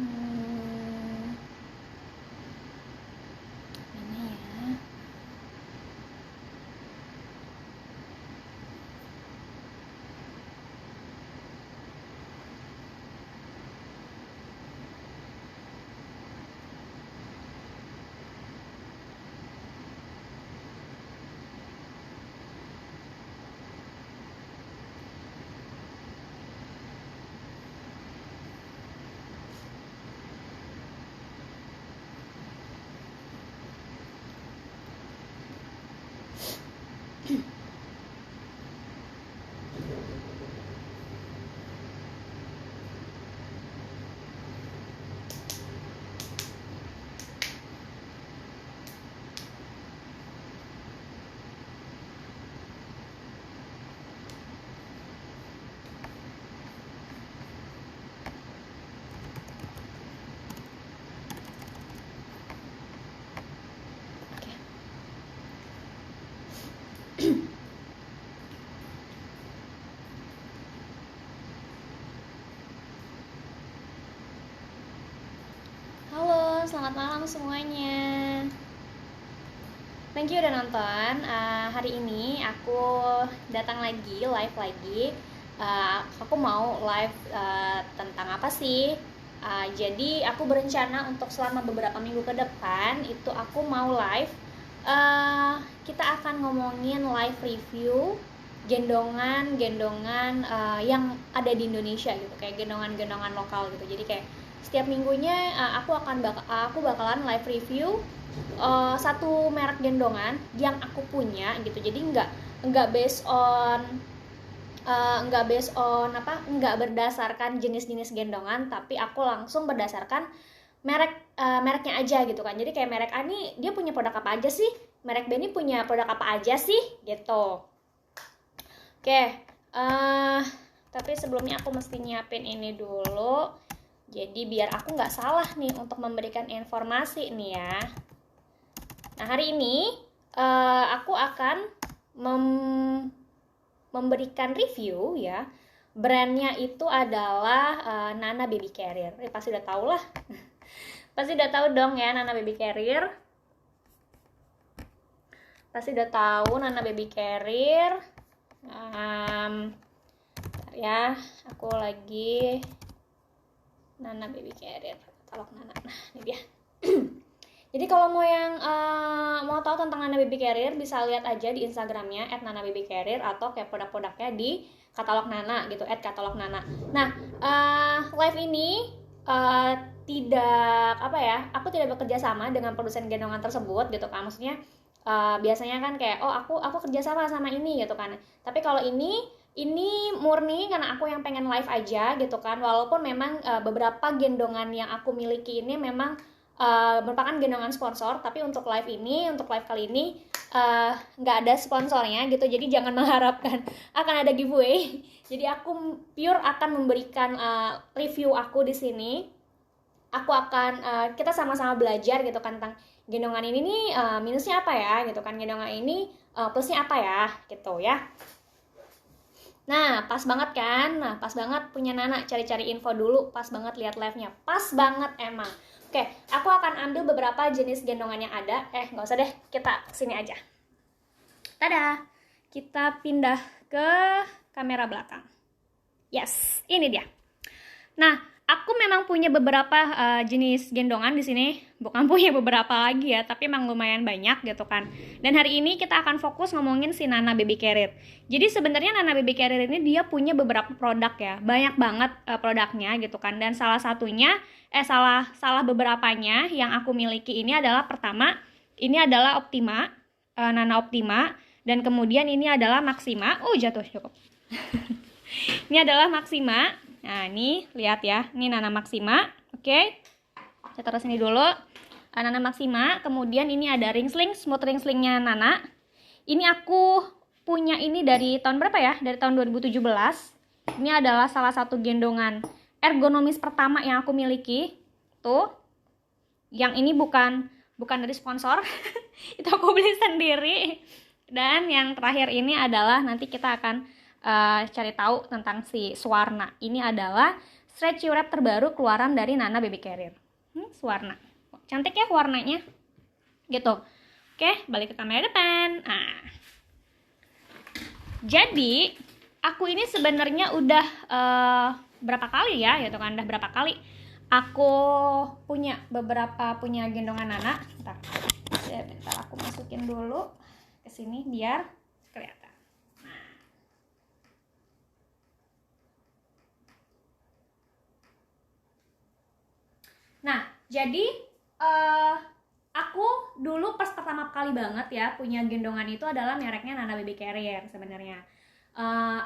Hmm, mana ya? Halo, selamat malam semuanya. Thank you udah nonton. Hari ini aku datang lagi, live lagi. Aku mau live tentang apa sih? Jadi aku berencana untuk selama beberapa minggu ke depan itu aku mau live. Kita akan ngomongin live review gendongan yang ada di Indonesia gitu, kayak gendongan-gendongan lokal gitu. Jadi kayak setiap minggunya aku bakalan live review satu merek gendongan yang aku punya gitu. Jadi nggak based on nggak berdasarkan jenis-jenis gendongan, tapi aku langsung berdasarkan mereknya aja gitu kan. Jadi kayak merek A nih dia punya produk apa aja sih, merek B ini punya produk apa aja sih gitu. Oke, tapi sebelumnya aku mesti nyiapin ini dulu. Jadi biar aku nggak salah nih untuk memberikan informasi nih ya. Nah hari ini aku akan memberikan review ya. Brandnya itu adalah Nana Baby Carrier. Pasti udah tahu lah. Pasti udah tahu dong ya Nana Baby Carrier. Pasti udah tahu Nana Baby Carrier. Ya, aku lagi Nana Baby Carrier, katalog Nana. Nah, ini dia. Jadi kalau mau tahu tentang Nana Baby Carrier bisa lihat aja di Instagramnya @nanababycarrier atau kayak produk-produknya di katalog Nana gitu @katalog Nana. Nah live ini aku tidak bekerja sama dengan produsen gendongan tersebut gitu kan. Maksudnya biasanya kan kayak aku kerja sama ini gitu kan. Tapi kalau ini murni karena aku yang pengen live aja gitu kan. Walaupun memang beberapa gendongan yang aku miliki ini memang merupakan gendongan sponsor, tapi untuk live kali ini nggak ada sponsornya gitu. Jadi jangan mengharapkan akan ada giveaway. Jadi aku pure akan memberikan review aku di sini. Aku akan kita sama-sama belajar gitu kan tentang gendongan ini nih minusnya apa ya gitu kan, gendongan ini plusnya apa ya gitu ya. Nah pas banget kan, pas banget punya Nana, cari-cari info dulu, pas banget lihat live-nya, pas banget emang. Oke, aku akan ambil beberapa jenis gendongan yang ada. Nggak usah deh, kita sini aja. Tada, kita pindah ke kamera belakang. Yes, ini dia. Nah, aku memang punya beberapa jenis gendongan di sini. Bukan punya beberapa lagi ya, tapi emang lumayan banyak gitu kan. Dan hari ini kita akan fokus ngomongin si Nana Baby Carrier. Jadi sebenarnya Nana Baby Carrier ini dia punya beberapa produk ya, banyak banget produknya gitu kan. Dan salah beberapanya yang aku miliki ini adalah pertama, ini adalah Optima, Nana Optima, dan kemudian ini adalah Maxima. Jatuh cukup. Ini adalah Maxima. Nah, ini lihat ya, ini Nana Maxima. Oke. Saya taruh sini dulu. Nana Maxima, kemudian ini ada ring sling, smooth ring slingnya Nana. Ini aku punya ini dari tahun berapa ya? Dari tahun 2017. Ini adalah salah satu gendongan ergonomis pertama yang aku miliki. Tuh. Yang ini bukan dari sponsor. Itu aku beli sendiri. Dan yang terakhir ini adalah nanti kita akan cari tahu tentang si Swarna. Ini adalah stretchy wrap terbaru keluaran dari Nana Baby Carrier. Sewarna. Cantik ya warnanya. Gitu. Oke, balik ke kamera depan. Nah. Jadi, aku ini sebenarnya udah berapa kali ya, gitu kan. Udah berapa kali aku punya gendongan Nana. Bentar aku masukin dulu ke sini biar kelihatan. Nah, jadi aku dulu pas pertama kali banget ya punya gendongan itu adalah mereknya Nana Baby Carrier sebenarnya.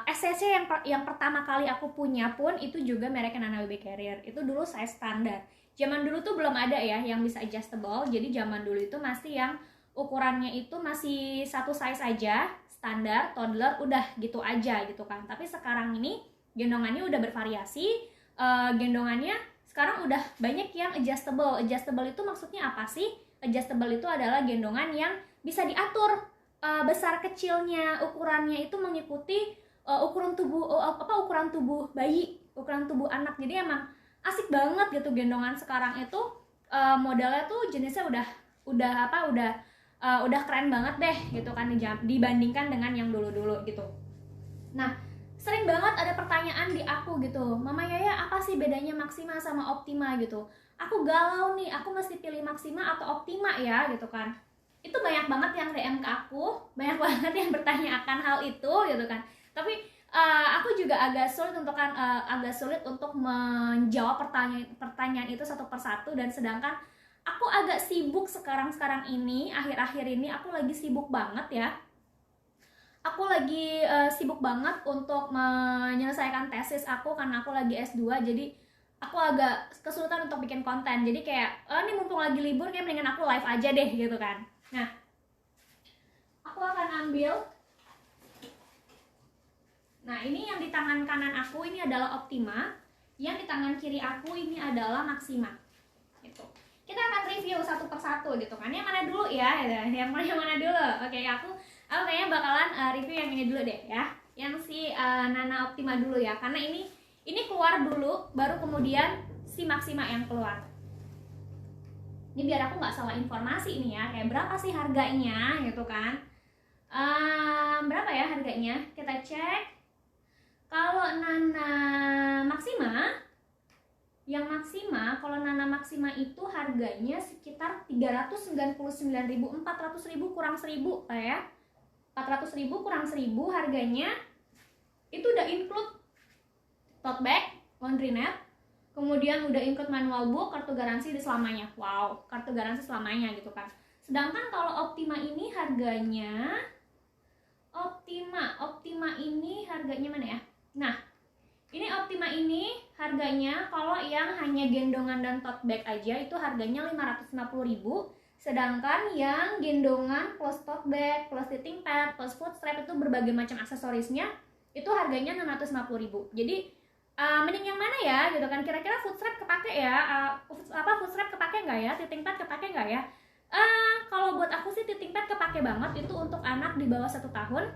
SCC yang pertama kali aku punya pun itu juga mereknya Nana Baby Carrier. Itu dulu size standar. Zaman dulu tuh belum ada ya yang bisa adjustable. Jadi zaman dulu itu masih yang ukurannya itu masih satu size aja, standar, toddler, udah gitu aja gitu kan. Tapi sekarang ini gendongannya udah bervariasi. Gendongannya sekarang udah banyak yang adjustable. Adjustable itu maksudnya apa sih? Adjustable itu adalah gendongan yang bisa diatur besar kecilnya, ukurannya itu mengikuti ukuran tubuh bayi, ukuran tubuh anak. Jadi emang asik banget gitu gendongan sekarang itu. Modelnya tuh jenisnya udah keren banget deh gitu kan dibandingkan dengan yang dulu-dulu gitu. Nah, sering banget ada pertanyaan di aku gitu, Mama Yaya apa sih bedanya Maxima sama Optima gitu. Aku galau nih, aku mesti pilih Maxima atau Optima ya gitu kan. Itu banyak banget yang DM ke aku, banyak banget yang bertanya akan hal itu gitu kan. Tapi aku juga agak sulit untuk menjawab pertanyaan itu satu persatu. Dan sedangkan aku agak sibuk sekarang ini, akhir-akhir ini aku lagi sibuk banget ya. Aku lagi sibuk banget untuk menyelesaikan tesis aku karena aku lagi S2, jadi aku agak kesulitan untuk bikin konten. Jadi kayak, ini mumpung lagi libur, kayak mendingan aku live aja deh gitu kan. Nah, aku akan ambil. Nah, ini yang di tangan kanan aku ini adalah Optima, yang di tangan kiri aku ini adalah Maxima. Gitu. Kita akan review satu persatu gitu kan. Yang mana dulu ya? Yang mana dulu? Oke, aku kayaknya bakalan review yang ini dulu deh ya. Yang si Nana Optima dulu ya. Karena ini keluar dulu, baru kemudian si Maxima yang keluar. Ini biar aku nggak salah informasi ini ya. Kayak berapa sih harganya gitu kan? Berapa ya harganya? Kita cek. Kalau Nana Maxima, kalau Nana Maxima itu harganya sekitar 399.000, 400.000 kurang 1.000 lah ya. 400.000 kurang 1.000 harganya. Itu udah include tote bag, laundry net, kemudian udah include manual book, kartu garansi selamanya. Wow, kartu garansi selamanya gitu kan. Sedangkan kalau Optima ini harganya, Optima ini harganya mana ya? Nah, ini Optima ini harganya kalau yang hanya gendongan dan tote bag aja itu harganya 550.000. Sedangkan yang gendongan plus tote bag, plus sitting pad, plus food strap itu berbagai macam aksesorisnya itu harganya 650.000. Jadi mending yang mana ya gitu kan? Kira-kira food strap kepake ya? Food strap kepake nggak ya? Sitting pad kepake nggak ya? Kalau buat aku sih sitting pad kepake banget. Itu untuk anak di bawah 1 tahun.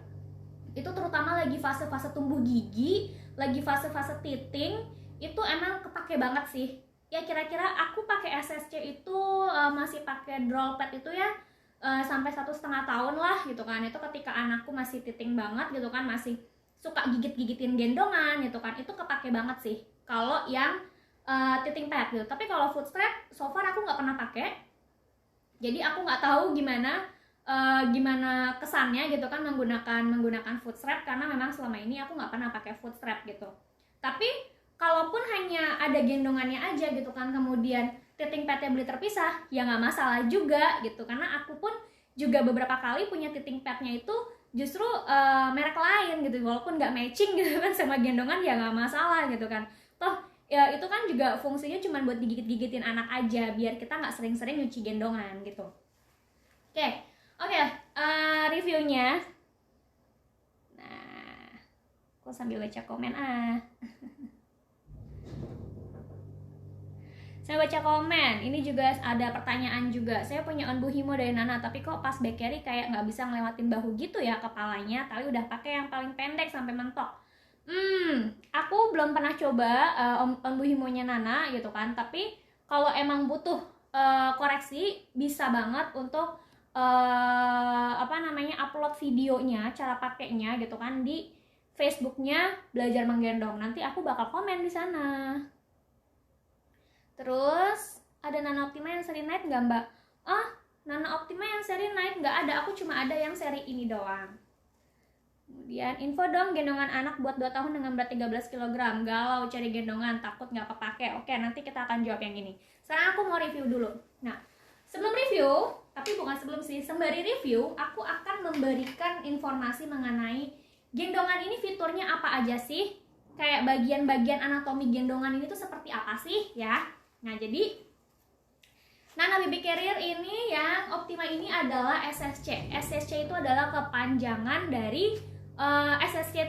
Itu terutama lagi fase-fase tumbuh gigi, lagi fase-fase teething, itu emang kepake banget sih. Ya kira-kira aku pakai SSC itu masih pakai droll pad itu ya sampai 1,5 tahun lah gitu kan. Itu ketika anakku masih teething banget gitu kan, masih suka gigit-gigitin gendongan gitu kan, itu kepake banget sih kalau yang teething pad gitu. Tapi kalau food strap so far aku nggak pernah pakai, jadi aku nggak tahu gimana kesannya gitu kan menggunakan food strap, karena memang selama ini aku nggak pernah pakai food strap gitu. Tapi kalaupun hanya ada gendongannya aja gitu kan, kemudian teething padnya beli terpisah, ya nggak masalah juga gitu. Karena aku pun juga beberapa kali punya teething padnya itu justru merek lain gitu, walaupun nggak matching gitu kan sama gendongan, ya nggak masalah gitu kan. Toh ya itu kan juga fungsinya cuma buat digigit-gigitin anak aja, biar kita nggak sering-sering nyuci gendongan gitu. Oke, reviewnya. Nah, aku sambil baca komen Saya baca komen, ini juga ada pertanyaan juga. Saya punya on Buhimo dari Nana, tapi kok pas back carry kayak nggak bisa ngelewatin bahu gitu ya kepalanya, tapi udah pakai yang paling pendek sampai mentok. Aku belum pernah coba Ombu Himonya Nana gitu kan, tapi kalau emang butuh koreksi bisa banget untuk upload videonya, cara pakainya gitu kan di Facebooknya Belajar Menggendong. Nanti aku bakal komen di sana. Terus ada Nana Optima yang seri night nggak mbak? Nana Optima yang seri night nggak ada, aku cuma ada yang seri ini doang. Kemudian info dong gendongan anak buat 2 tahun dengan berat 13 kg. Galau cari gendongan, takut nggak kepake. Oke, nanti kita akan jawab yang ini. Sekarang aku mau review dulu. Nah, sebelum review, tapi bukan sebelum sih, sembari review, aku akan memberikan informasi mengenai gendongan ini fiturnya apa aja sih? Kayak bagian-bagian anatomi gendongan ini tuh seperti apa sih ya? Nah, jadi Nana Baby Carrier ini yang Optima ini adalah SSC. SSC itu adalah kepanjangan dari SSC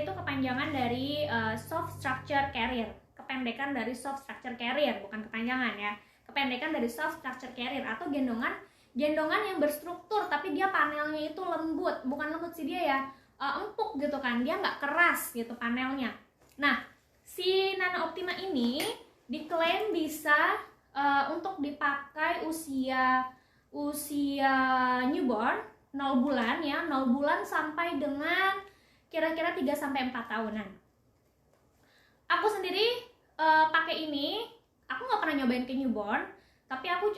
itu kepanjangan dari Soft Structure Carrier. Kependekan dari Soft Structure Carrier, bukan kepanjangan ya. Kependekan dari Soft Structure Carrier atau gendongan yang berstruktur tapi dia panelnya itu lembut. Bukan lembut sih, dia ya empuk gitu kan. Dia nggak keras gitu panelnya. Nah, si Nana Optima ini diklaim bisa untuk dipakai usia newborn 0 bulan ya, 0 bulan sampai dengan kira-kira 3-4 tahunan. Aku sendiri pakai ini, aku nggak pernah nyobain ke newborn, tapi aku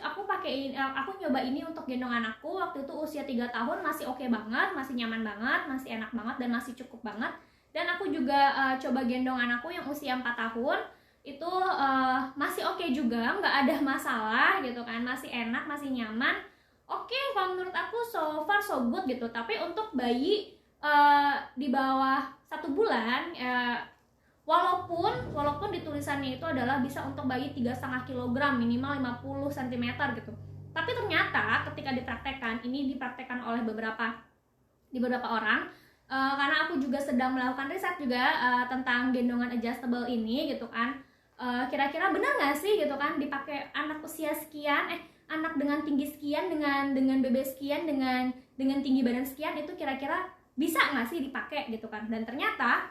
nyoba ini untuk gendong anakku waktu itu usia 3 tahun, masih oke banget, masih nyaman banget, masih enak banget, dan masih cukup banget. Dan aku juga coba gendong anakku yang usia 4 tahun, itu masih oke juga, nggak ada masalah gitu kan, masih enak, masih nyaman. Oke, kalau menurut aku so far so good gitu. Tapi untuk bayi di bawah 1 bulan, walaupun di tulisannya itu adalah bisa untuk bayi 3,5 kg, minimal 50 cm gitu. Tapi ternyata ketika dipraktekkan, ini dipraktekkan oleh beberapa orang, karena aku juga sedang melakukan riset juga tentang gendongan adjustable ini gitu kan. Kira-kira benar nggak sih gitu kan dipakai anak usia sekian, anak dengan tinggi sekian, dengan bebek sekian, dengan tinggi badan sekian, itu kira-kira bisa nggak sih dipakai gitu kan. Dan ternyata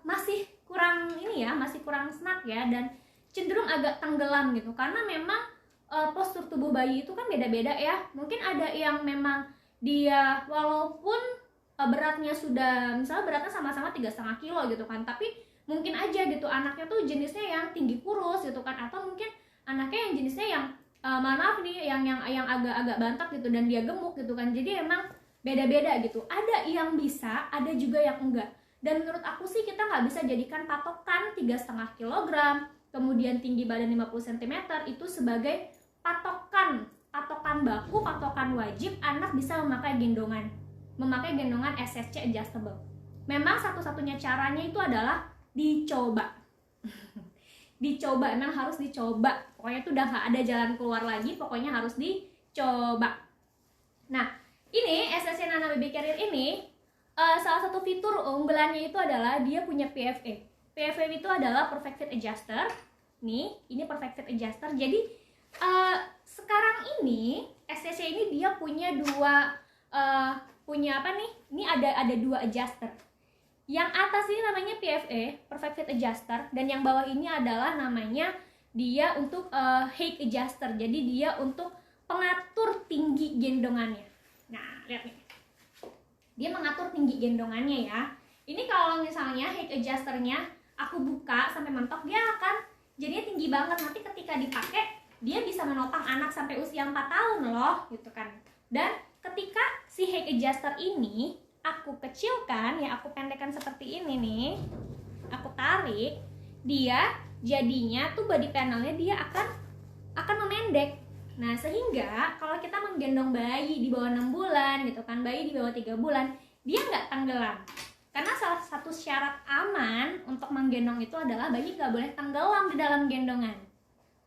masih kurang masih kurang snug ya, dan cenderung agak tenggelam gitu, karena memang postur tubuh bayi itu kan beda-beda ya. Mungkin ada yang memang dia walaupun beratnya sudah, misalnya beratnya sama-sama 3,5 kilo gitu kan, tapi mungkin aja gitu anaknya tuh jenisnya yang tinggi kurus gitu kan, atau mungkin anaknya yang jenisnya yang maaf nih, yang agak bantak gitu dan dia gemuk gitu kan. Jadi emang beda-beda gitu, ada yang bisa, ada juga yang enggak. Dan menurut aku sih kita nggak bisa jadikan patokan 3,5 kg kemudian tinggi badan 50 cm itu sebagai patokan baku, patokan wajib anak bisa memakai gendongan SSC adjustable. Memang satu-satunya caranya itu adalah dicoba. Memang harus dicoba. Pokoknya itu udah nggak ada jalan keluar lagi, pokoknya harus dicoba. Nah, ini SSC Nana Baby Carrier ini salah satu fitur unggulannya itu adalah dia punya PFA. PFA itu adalah Perfect Fit Adjuster. Ini Perfect Fit Adjuster. Jadi sekarang ini SSC ini dia punya Ini ada 2 adjuster. Yang atas ini namanya PFA, Perfect Fit Adjuster, dan yang bawah ini adalah namanya dia untuk height adjuster. Jadi dia untuk pengatur tinggi gendongannya. Nah, lihat nih. Dia mengatur tinggi gendongannya ya. Ini kalau misalnya height adjusternya aku buka sampai mentok, dia akan jadinya tinggi banget. Nanti ketika dipakai, dia bisa menopang anak sampai usia 4 tahun loh, gitu kan. Dan ketika si height adjuster ini aku kecilkan ya, aku pendekkan seperti ini nih, aku tarik, dia jadinya tuh body panelnya dia akan memendek. Nah, sehingga kalau kita menggendong bayi di bawah 6 bulan gitu kan, bayi di bawah 3 bulan, dia nggak tenggelam. Karena salah satu syarat aman untuk menggendong itu adalah bayi nggak boleh tenggelam di dalam gendongan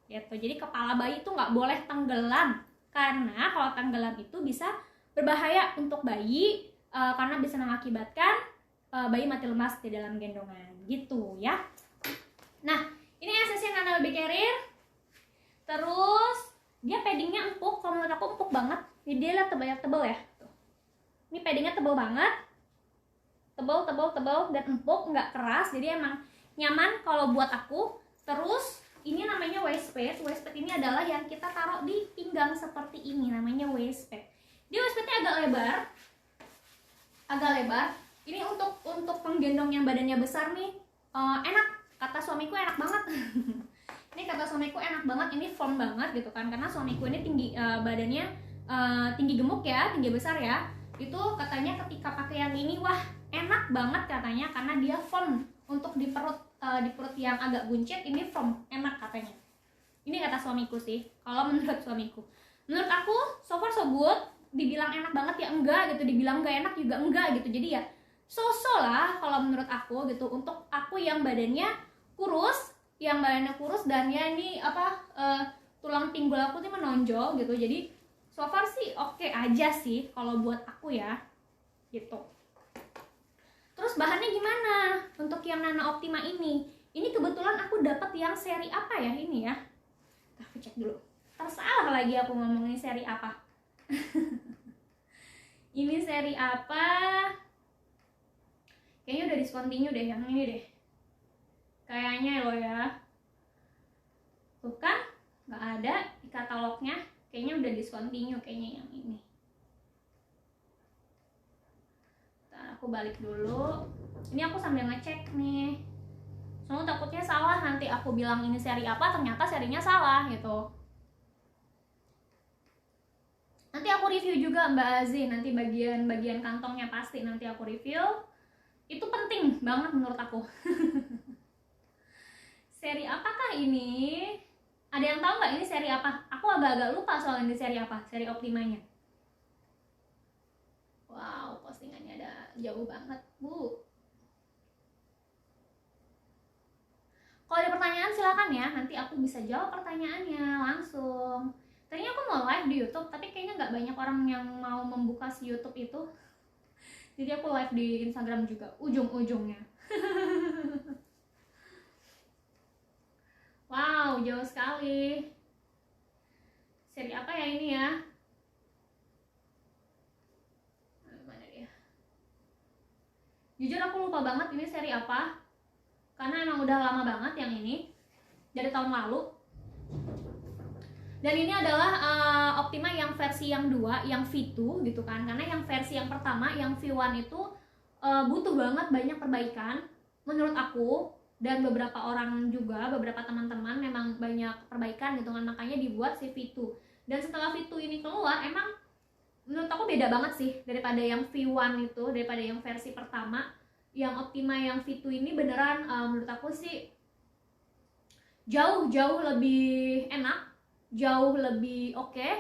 gitu. Jadi kepala bayi itu nggak boleh tenggelam, karena kalau tenggelam itu bisa berbahaya untuk bayi, karena bisa mengakibatkan bayi mati lemas di dalam gendongan gitu ya. Nah, ini SSC Nana Baby Carrier. Terus dia paddingnya empuk, kalau menurut aku empuk banget. Ini dia lihat tebal ya. Tuh. Ini paddingnya tebal banget. tebal dan empuk, nggak keras, jadi emang nyaman kalau buat aku. Terus ini namanya waist pad. Waist pad ini adalah yang kita taruh di pinggang seperti ini, namanya waist pad. Dia waist padnya agak lebar. Ini untuk penggendong yang badannya besar nih, enak. Kata suamiku enak banget. Ini kata suamiku enak banget, ini firm banget gitu kan, karena suamiku ini tinggi, badannya tinggi gemuk ya, tinggi besar ya. Itu katanya ketika pakai yang ini, wah enak banget katanya, karena dia firm untuk di perut yang agak buncit, ini firm, enak katanya. Ini kata suamiku sih. Kalau menurut suamiku, menurut aku so far so good. Dibilang enak banget ya enggak gitu, dibilang enggak enak juga enggak gitu. Jadi ya so-so lah kalau menurut aku gitu. Untuk aku yang badannya kurus, dan ya ini tulang pinggul aku tuh menonjol gitu. Jadi so far sih oke aja sih kalau buat aku ya gitu. Terus bahannya gimana untuk yang Nano Optima ini? Ini kebetulan aku dapat yang seri apa ya ini ya? Aku cek dulu. Tersalah lagi aku ngomongin seri apa. Ini seri apa? Kayaknya udah discontinue deh yang ini deh. Kayaknya loh ya. Tuh kan, nggak ada di katalognya. Kayaknya udah discontinue kayaknya yang ini. Ntar aku balik dulu. Ini aku sambil ngecek nih. Soalnya takutnya salah, nanti aku bilang ini seri apa, ternyata serinya salah gitu. Nanti aku review juga Mbak Azi, nanti bagian kantongnya pasti nanti aku review. Itu penting banget menurut aku. Seri apakah ini? Ada yang tahu nggak ini seri apa? Aku agak-agak lupa soal ini seri apa, seri Optimanya. Wow, postingannya ada jauh banget, Bu. Kalau ada pertanyaan silakan ya, nanti aku bisa jawab pertanyaannya langsung. Tadinya aku mau live di YouTube, tapi kayaknya nggak banyak orang yang mau membuka si YouTube itu. Jadi aku live di Instagram juga, ujung-ujungnya. Wow, jauh sekali. Seri apa ya ini ya? Mana dia? Jujur aku lupa banget ini seri apa, karena emang udah lama banget yang ini, dari tahun lalu. Dan ini adalah Optima yang versi yang 2, yang V2 gitu kan. Karena yang versi yang pertama, yang V1 itu butuh banget banyak perbaikan menurut aku. Dan beberapa orang juga, beberapa teman-teman memang banyak perbaikan gitu kan. Makanya dibuat si V2. Dan setelah V2 ini keluar, emang menurut aku beda banget sih daripada yang V1 itu, daripada yang versi pertama. Yang Optima yang V2 ini beneran menurut aku sih jauh lebih enak, jauh lebih oke.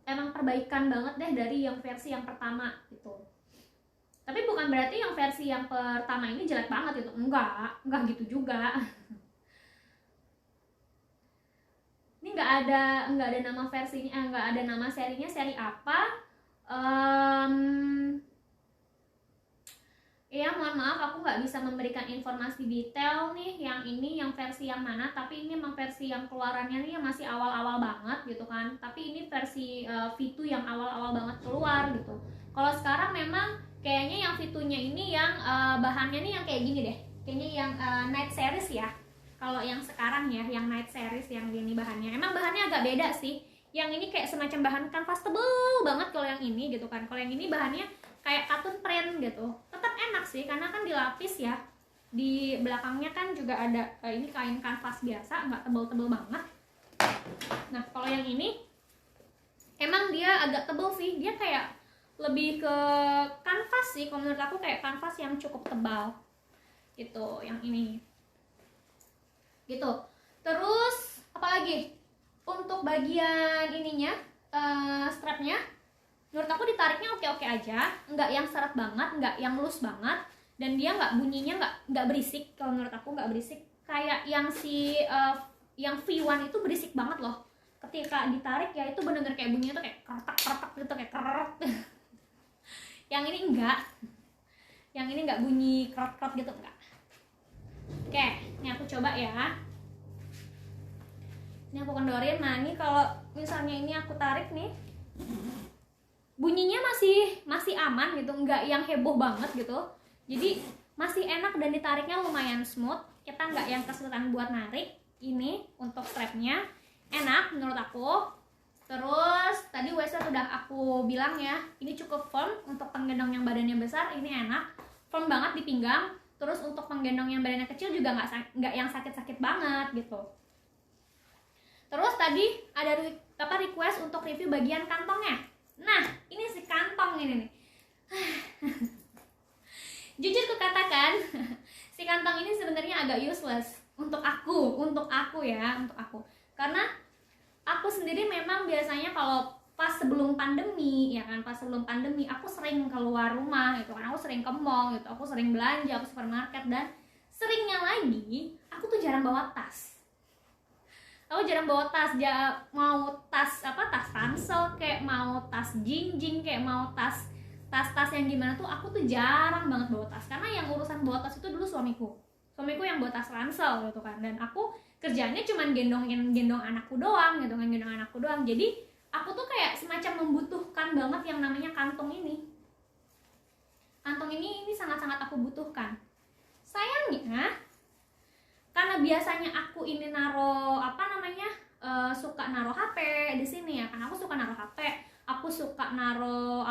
Emang perbaikan banget deh dari yang versi yang pertama gitu. Tapi bukan berarti yang versi yang pertama ini jelek banget gitu, enggak gitu juga. Ini nggak ada nama versinya, nggak ada nama serinya seri apa. Ya mohon maaf aku nggak bisa memberikan informasi detail nih yang ini yang versi yang mana, tapi ini memang versi yang keluarannya nih yang masih awal-awal banget gitu kan. Tapi ini versi V2 yang awal-awal banget keluar gitu. Kalau sekarang memang kayaknya yang V2-nya ini yang bahannya nih yang kayak gini deh. Kayaknya yang Night Series ya. Kalau yang sekarang ya, yang Night Series yang gini bahannya. Emang bahannya agak beda sih. Yang ini kayak semacam bahan kanvas tebel banget kalau yang ini gitu kan. Kalau yang ini bahannya kayak katun print gitu. Tetap enak sih karena kan dilapis ya. Di belakangnya kan juga ada ini kain kanvas biasa, nggak tebel-tebel banget. Nah kalau yang ini emang dia agak tebel sih. Dia kayak lebih ke kanvas sih. Kalau menurut aku kayak kanvas yang cukup tebal gitu. Yang ini gitu. Terus apalagi untuk bagian ininya strapnya, menurut aku ditariknya oke-oke aja, nggak yang seret banget, nggak yang loose banget, dan dia nggak bunyinya nggak berisik. Kalau menurut aku nggak berisik kayak yang yang V1 itu berisik banget loh. Ketika ditarik ya itu bener-bener kayak bunyinya tuh kayak kertak gitu, kayak kerot. Yang ini enggak, yang ini nggak bunyi kerot gitu, enggak. Oke, ini aku coba ya. Ini aku kendorin. Nah ini kalau misalnya ini aku tarik nih, bunyinya masih aman gitu, nggak yang heboh banget gitu. Jadi masih enak dan ditariknya lumayan smooth. Kita nggak yang kesulitan buat narik. Ini untuk strapnya enak menurut aku. Terus tadi waistnya udah aku bilang ya, ini cukup firm untuk penggendong yang badannya besar. Ini enak, firm banget di pinggang. Terus untuk penggendong yang badannya kecil juga nggak yang sakit-sakit banget gitu. Terus tadi ada request untuk review bagian kantongnya. Nah, ini si kantong ini nih. Jujur kukatakan, si kantong ini sebenarnya agak useless untuk aku ya. Karena aku sendiri memang biasanya kalau pas sebelum pandemi ya kan, aku sering keluar rumah gitu kan, aku sering ke mall gitu, aku sering belanja ke supermarket, dan seringnya lagi aku tuh jarang bawa tas. Mau tas tas ransel, kayak mau tas jinjing, kayak mau tas yang gimana tuh, aku tuh jarang banget bawa tas. Karena yang urusan bawa tas itu dulu suamiku yang bawa tas ransel gitu kan, dan aku kerjanya cuman gendong anakku doang gitu kan, jadi aku tuh kayak semacam membutuhkan banget yang namanya kantong ini sangat-sangat aku butuhkan. Sayangnya karena biasanya aku ini suka naro HP di sini ya kan, aku suka naro HP, aku suka naro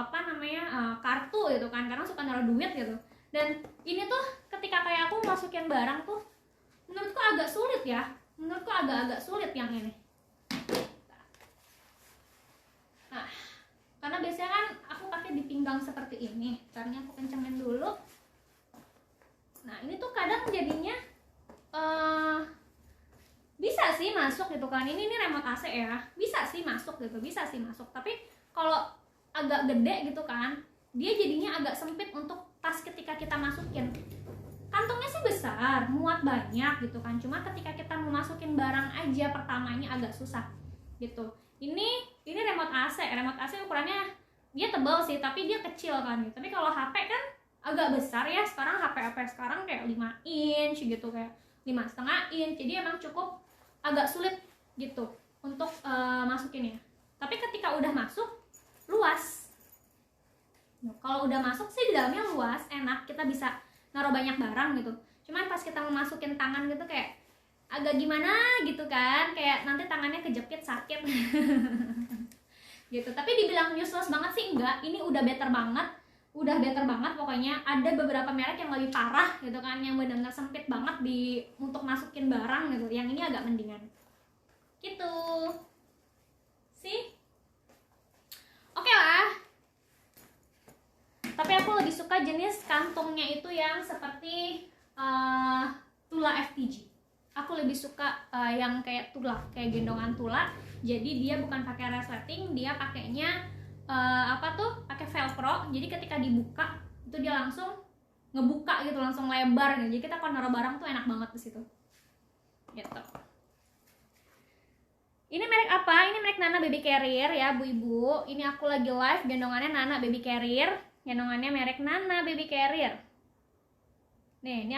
kartu gitu kan, karena suka naro duit gitu. Dan ini tuh ketika kayak aku masukin barang tuh menurutku agak sulit ya, agak sulit yang ini. Nah, karena biasanya kan aku pakai di pinggang seperti ini, caranya aku kencengin dulu. Nah, ini tuh kadang jadinya bisa sih masuk gitu kan, ini remote AC ya, bisa sih masuk, tapi kalau agak gede gitu kan, dia jadinya agak sempit untuk tas ketika kita masukin. Kantongnya sih besar, muat banyak gitu kan, cuma ketika kita mau masukin barang aja pertamanya agak susah gitu. Ini remote AC ukurannya dia tebal sih, tapi dia kecil kan gitu. Tapi kalau HP kan agak besar ya, sekarang HP sekarang kayak 5 inch gitu, kayak 5,5 inch, jadi emang cukup agak sulit gitu untuk masukinnya. Tapi ketika udah masuk, luas. Kalau udah masuk sih di dalamnya luas, enak, kita bisa naruh banyak barang gitu. Cuman pas kita mau masukin tangan gitu kayak agak gimana gitu kan, kayak nanti tangannya kejepit sakit. Gitu. Tapi dibilang useless banget sih enggak, ini udah better banget pokoknya. Ada beberapa merek yang lebih parah gitu kan, yang benar-benar sempit banget untuk masukin barang gitu. Yang ini agak mendingan gitu sih. Oke lah, tapi aku lebih suka jenis kantongnya itu yang seperti Tula FTG. Aku lebih suka yang kayak Tula, kayak gendongan Tula. Jadi dia bukan pakai resleting, dia pakainya pakai velcro. Jadi ketika dibuka itu dia langsung ngebuka gitu, langsung lebar gitu. Jadi kita kalau naruh barang tuh enak banget di situ. Gitu. Ini merek apa? Ini merek Nana Baby Carrier ya, Bu Ibu. Ini aku lagi live gendongannya Nana Baby Carrier. Gendongannya merek Nana Baby Carrier. Nih, ini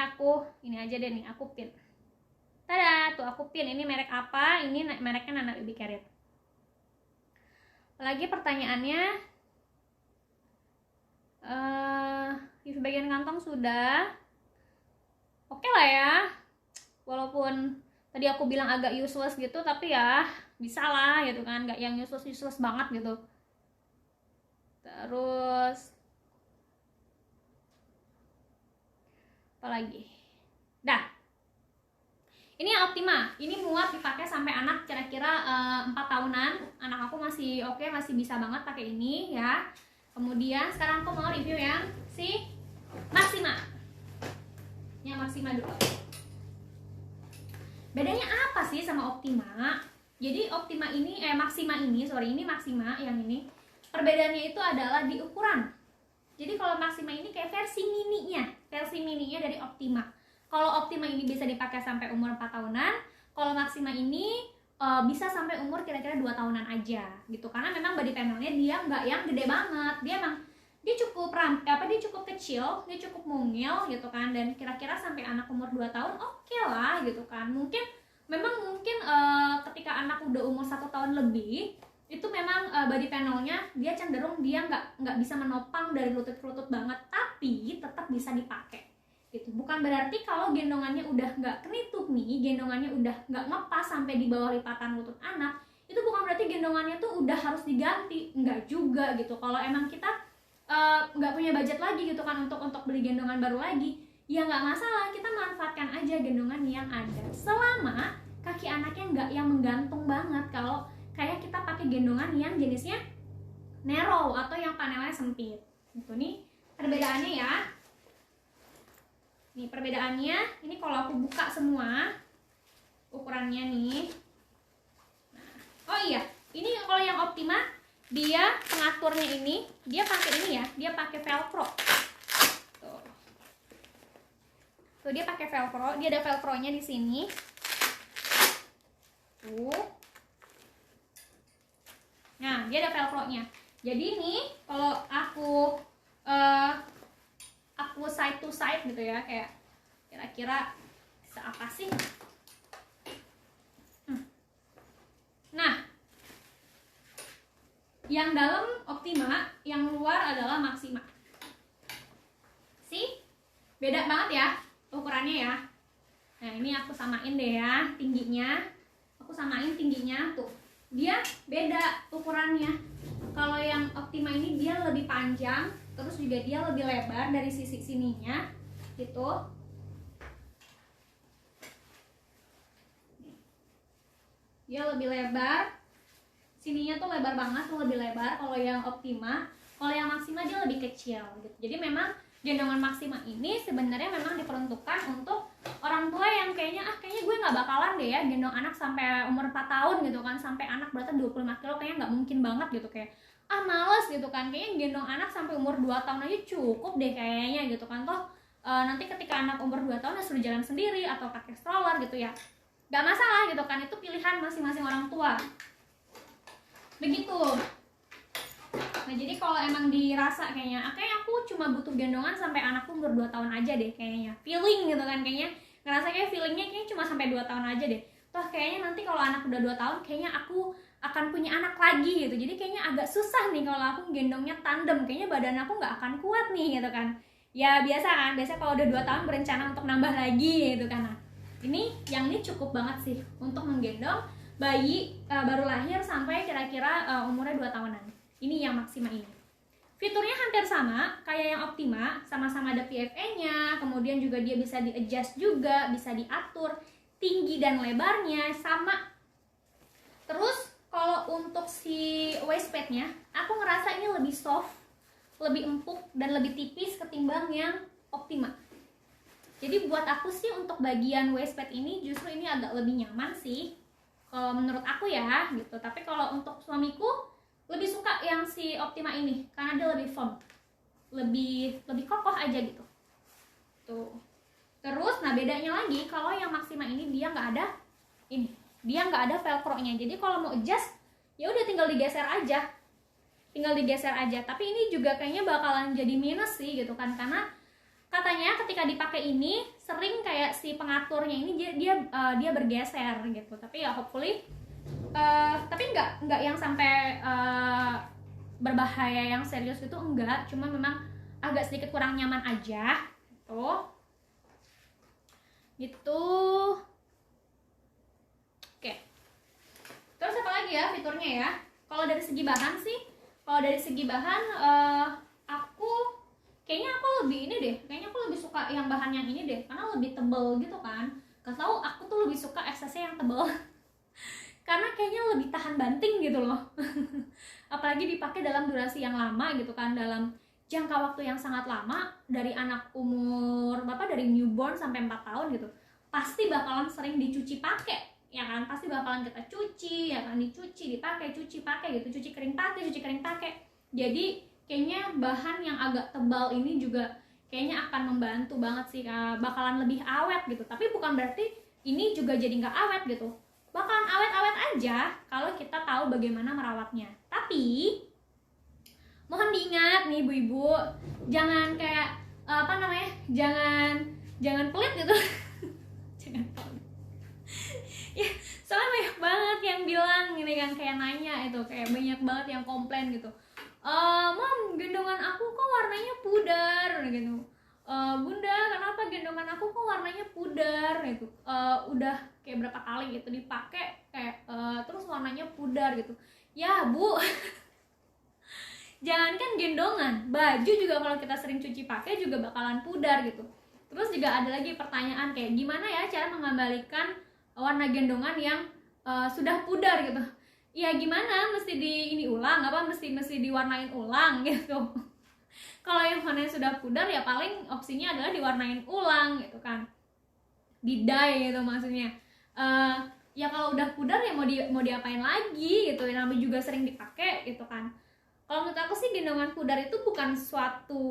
aja deh nih, aku pin. Tada, tuh aku pin. Ini merek apa? Ini mereknya Nana Baby Carrier. Lagi pertanyaannya, di bagian kantong sudah. Oke lah ya. Walaupun tadi aku bilang agak useless gitu, tapi ya bisa lah gitu kan, nggak yang useless banget gitu. Terus apa lagi? Dah, ini yang Optima, ini muat dipakai sampai anak kira-kira 4 tahunan. Anak aku masih oke, masih bisa banget pakai ini ya. Kemudian sekarang aku mau review yang si Maxima. Yang Maxima dulu. Bedanya apa sih sama Optima? Jadi Maxima yang ini. Perbedaannya itu adalah di ukuran. Jadi kalau Maxima ini kayak versi mininya dari Optima. Kalau Optima ini bisa dipakai sampai umur 4 tahunan, kalau Maxima ini bisa sampai umur kira-kira 2 tahunan aja gitu. Karena memang body panelnya dia nggak yang gede banget. Dia cukup kecil, dia cukup mungil gitu kan, dan kira-kira sampai anak umur 2 tahun oke lah gitu kan. Mungkin ketika anak udah umur 1 tahun lebih, itu memang body panelnya dia cenderung dia nggak bisa menopang dari lutut ke lutut banget, tapi tetap bisa dipakai gitu. Bukan berarti kalau gendongannya udah nggak kenitup nih, gendongannya udah nggak ngepas sampai di bawah lipatan lutut anak, itu bukan berarti gendongannya tuh udah harus diganti, nggak juga gitu. Kalau emang kita nggak punya budget lagi gitu kan untuk beli gendongan baru lagi, ya nggak masalah, kita manfaatkan aja gendongan yang ada selama kaki anaknya nggak yang menggantung banget. Kalau kayak kita pakai gendongan yang jenisnya narrow atau yang panelnya sempit gitu. Nih perbedaannya ya, nih perbedaannya. Ini kalau aku buka semua ukurannya nih. Nah, oh iya, ini kalau yang Optima dia pengaturnya ini dia pakai ini ya, dia pakai velcro tuh. Tuh dia pakai velcro, dia ada velcronya di sini tuh. Nah, dia ada velcro-nya. Jadi nih kalau aku side to side gitu ya, kayak kira-kira bisa apa sih? Nah, yang dalam Optima, yang luar adalah Maxima. Sih? Beda banget ya ukurannya ya. Nah, ini aku samain deh ya tingginya. Aku samain tingginya tuh. Dia beda ukurannya. Kalau yang Optima ini dia lebih panjang, terus juga dia lebih lebar dari sisi sininya gitu. Dia lebih lebar, sininya tuh lebar banget, tuh lebih lebar kalau yang Optima. Kalau yang Maxima dia lebih kecil gitu. Jadi memang gendongan Maxima ini sebenarnya memang diperuntukkan untuk orang tua yang kayaknya gue nggak bakalan deh ya gendong anak sampai umur 4 tahun gitu kan, sampai anak beratnya 25 kilo kayaknya nggak mungkin banget gitu, kayak males gitu kan, kayaknya gendong anak sampai umur 2 tahun aja cukup deh kayaknya gitu kan. Toh nanti ketika anak umur 2 tahun sudah jalan sendiri atau pakai stroller gitu ya, nggak masalah gitu kan, itu pilihan masing-masing orang tua begitu. Nah, jadi kalau emang dirasa kayaknya aku cuma butuh gendongan sampai anakku umur 2 tahun aja deh kayaknya, feeling gitu kan, kayaknya ngerasa kayak feelingnya kayaknya cuma sampai 2 tahun aja deh. Toh kayaknya nanti kalau anak udah 2 tahun kayaknya aku akan punya anak lagi gitu. Jadi kayaknya agak susah nih kalau aku gendongnya tandem, kayaknya badan aku nggak akan kuat nih gitu kan. Ya biasa kan, biasa kalau udah 2 tahun berencana untuk nambah lagi gitu kan. Nah, yang ini cukup banget sih untuk menggendong bayi baru lahir sampai kira-kira umurnya 2 tahunan. Ini yang Maxima ini. Fiturnya hampir sama kayak yang Optima, sama-sama ada PFA-nya, kemudian juga dia bisa di-adjust juga, bisa diatur tinggi dan lebarnya sama. Terus kalau untuk si waist pad-nya, aku ngerasa ini lebih soft, lebih empuk dan lebih tipis ketimbang yang Optima. Jadi buat aku sih untuk bagian waist pad ini justru ini agak lebih nyaman sih kalau menurut aku ya gitu. Tapi kalau untuk suamiku lebih suka yang si Optima ini karena dia lebih firm, lebih kokoh aja gitu tuh. Terus nah bedanya lagi kalau yang Maxima ini dia nggak ada ini, dia nggak ada velcro-nya. Jadi kalau mau adjust ya udah tinggal digeser aja, tapi ini juga kayaknya bakalan jadi minus sih gitu kan, karena katanya ketika dipakai ini sering kayak si pengaturnya ini dia bergeser gitu. Tapi ya hopefully tapi nggak yang sampai berbahaya yang serius itu enggak, cuma memang agak sedikit kurang nyaman aja gitu. Oke, terus apa lagi ya fiturnya ya? Kalau dari segi bahan sih, aku kayaknya aku lebih ini deh, kayaknya aku lebih suka yang bahan yang ini deh karena lebih tebel gitu kan. Gak tau, aku tuh lebih suka XS-nya yang tebel karena kayaknya lebih tahan banting gitu loh apalagi dipakai dalam durasi yang lama gitu kan, dalam jangka waktu yang sangat lama, dari anak umur dari newborn sampai 4 tahun gitu, pasti bakalan sering dicuci pakai ya kan, pasti bakalan kita cuci ya kan, dicuci dipakai cuci pakai gitu, cuci kering pakai. Jadi kayaknya bahan yang agak tebal ini juga kayaknya akan membantu banget sih, bakalan lebih awet gitu. Tapi bukan berarti ini juga jadi nggak awet gitu, bakalan awet-awet aja kalau kita tahu bagaimana merawatnya. Tapi mohon diingat nih ibu-ibu, jangan kayak jangan pelit gitu jangan pelit ya, soalnya banyak banget yang bilang gini yang kayak nanya itu, kayak banyak banget yang komplain gitu. Mom, gendongan aku kok warnanya pudar gitu. Bunda, kenapa gendongan aku kok warnanya pudar gitu. Udah kayak berapa kali gitu dipakai kayak terus warnanya pudar gitu. Ya Bu, jangankan gendongan, baju juga kalau kita sering cuci pakai juga bakalan pudar gitu. Terus juga ada lagi pertanyaan kayak gimana ya cara mengembalikan warna gendongan yang sudah pudar gitu. Ya gimana, mesti ini ulang apa mesti diwarnain ulang gitu. Kalau yang warnanya sudah pudar ya paling opsinya adalah diwarnain ulang gitu kan, di dye gitu maksudnya. Ya kalau udah pudar ya mau diapain lagi gitu, namanya juga sering dipakai gitu kan. Kalau menurut aku sih gendongan pudar itu bukan suatu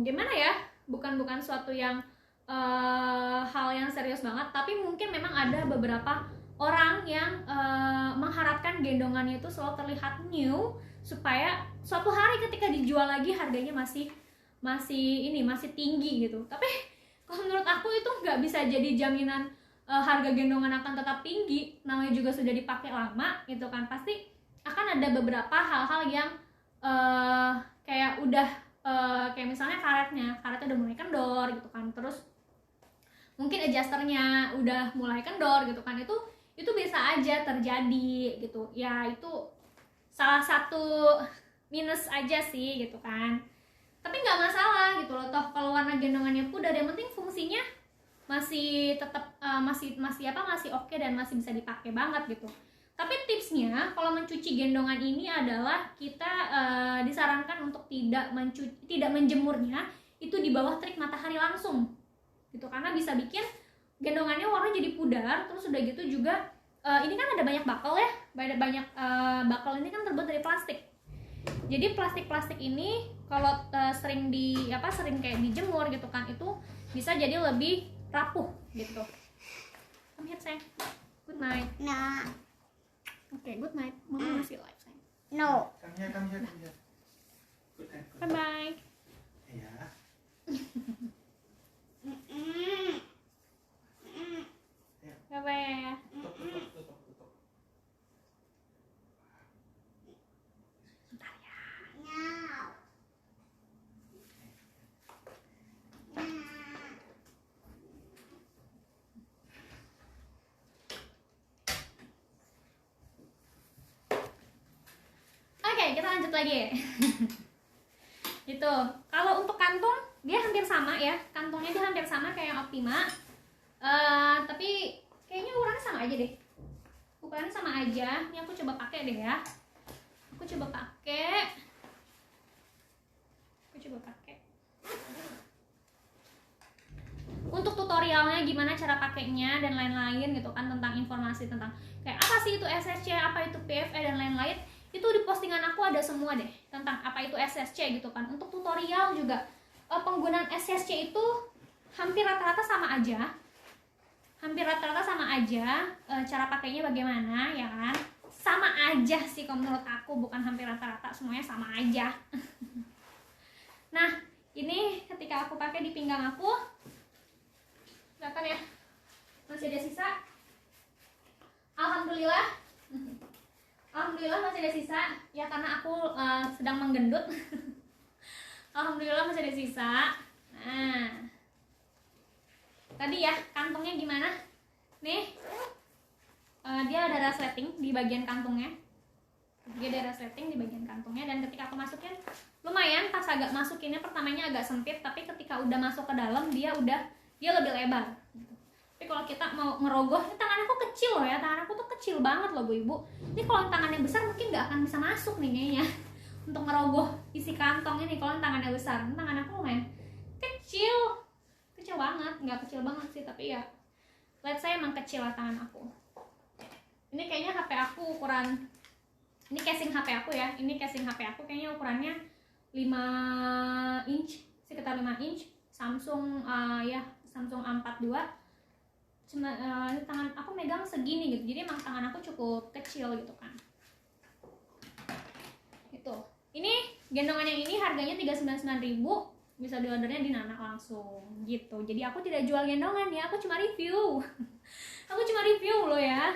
gimana ya, bukan suatu yang hal yang serius banget, tapi mungkin memang ada beberapa orang yang mengharapkan gendongannya itu selalu terlihat new supaya suatu hari ketika dijual lagi harganya masih tinggi gitu. Tapi kalau menurut aku itu nggak bisa jadi jaminan harga gendongan akan tetap tinggi, namanya juga sudah dipakai lama gitu kan. Pasti akan ada beberapa hal-hal yang kayak udah kayak misalnya karetnya udah mulai kendor gitu kan, terus mungkin adjusternya udah mulai kendor gitu kan, itu bisa aja terjadi gitu ya. Itu salah satu minus aja sih gitu kan, tapi nggak masalah gitu loh, toh kalau warna gendongannya pudar yang penting fungsinya masih tetap masih oke dan masih bisa dipakai banget gitu. Tapi tipsnya kalau mencuci gendongan ini adalah kita disarankan untuk tidak menjemurnya itu di bawah terik matahari langsung gitu, karena bisa bikin gendongannya warnanya jadi pudar. Terus udah gitu juga ini kan ada banyak bakel ya, banyak bakel ini kan terbuat dari plastik. Jadi plastik ini kalau sering kayak dijemur gitu kan, itu bisa jadi lebih rapuh gitu. Come here sayang, good night. Nah. Oke, good night. Mama masih live sayang. No. Come here. Good night. Bye bye. Ya. Bye bye. Tutup. Bentar ya. Oke, kita lanjut lagi. Gitu. Kalau untuk kantung dia hampir sama ya, kantungnya dia hampir sama kayak yang Optima. Tapi kayaknya ukurannya sama aja deh. Ukurannya sama aja. Ini aku coba pakai deh ya. Aku coba pakai. Untuk tutorialnya gimana cara pakainya dan lain-lain gitu kan, tentang informasi tentang kayak apa sih itu SSC, apa itu PFE dan lain-lain, itu di postingan aku ada semua deh tentang apa itu SSC gitu kan. Untuk tutorial juga penggunaan SSC itu hampir rata-rata sama aja. Cara pakainya bagaimana ya kan, sama aja sih kalau menurut aku, bukan hampir rata-rata, semuanya sama aja. Nah ini ketika aku pakai di pinggang aku, kelihatan ya masih ada sisa. Alhamdulillah masih ada sisa ya, karena aku sedang menggendut. Alhamdulillah masih ada sisa. Nah tadi ya kantongnya gimana nih, dia ada resleting di bagian kantongnya, dan ketika aku masukin lumayan, pas agak masukinnya pertamanya agak sempit, tapi ketika udah masuk ke dalam dia lebih lebar gitu. Tapi kalau kita mau ngerogoh, ini tangan aku kecil loh ya, tangan aku tuh kecil banget loh Bu Ibu. Ini kalau tangannya besar mungkin nggak akan bisa masuk nih kayaknya untuk ngerogoh isi kantong ini. Kalau tangannya besar, tangan aku lumayan kecil banget, nggak kecil banget sih, tapi ya let's say emang kecil lah tangan aku. Ini kayaknya HP aku ukuran, ini casing HP aku ya, ini casing HP aku kayaknya ukurannya 5 inch, sekitar 5 inch, Samsung Samsung A42. Cuma ini tangan aku megang segini gitu, jadi emang tangan aku cukup kecil gitu kan. Gitu. Ini gendongan yang ini harganya 399.000, bisa diordernya di Nana langsung gitu. Jadi aku tidak jual gendongan ya, aku cuma review. Aku cuma review loh ya.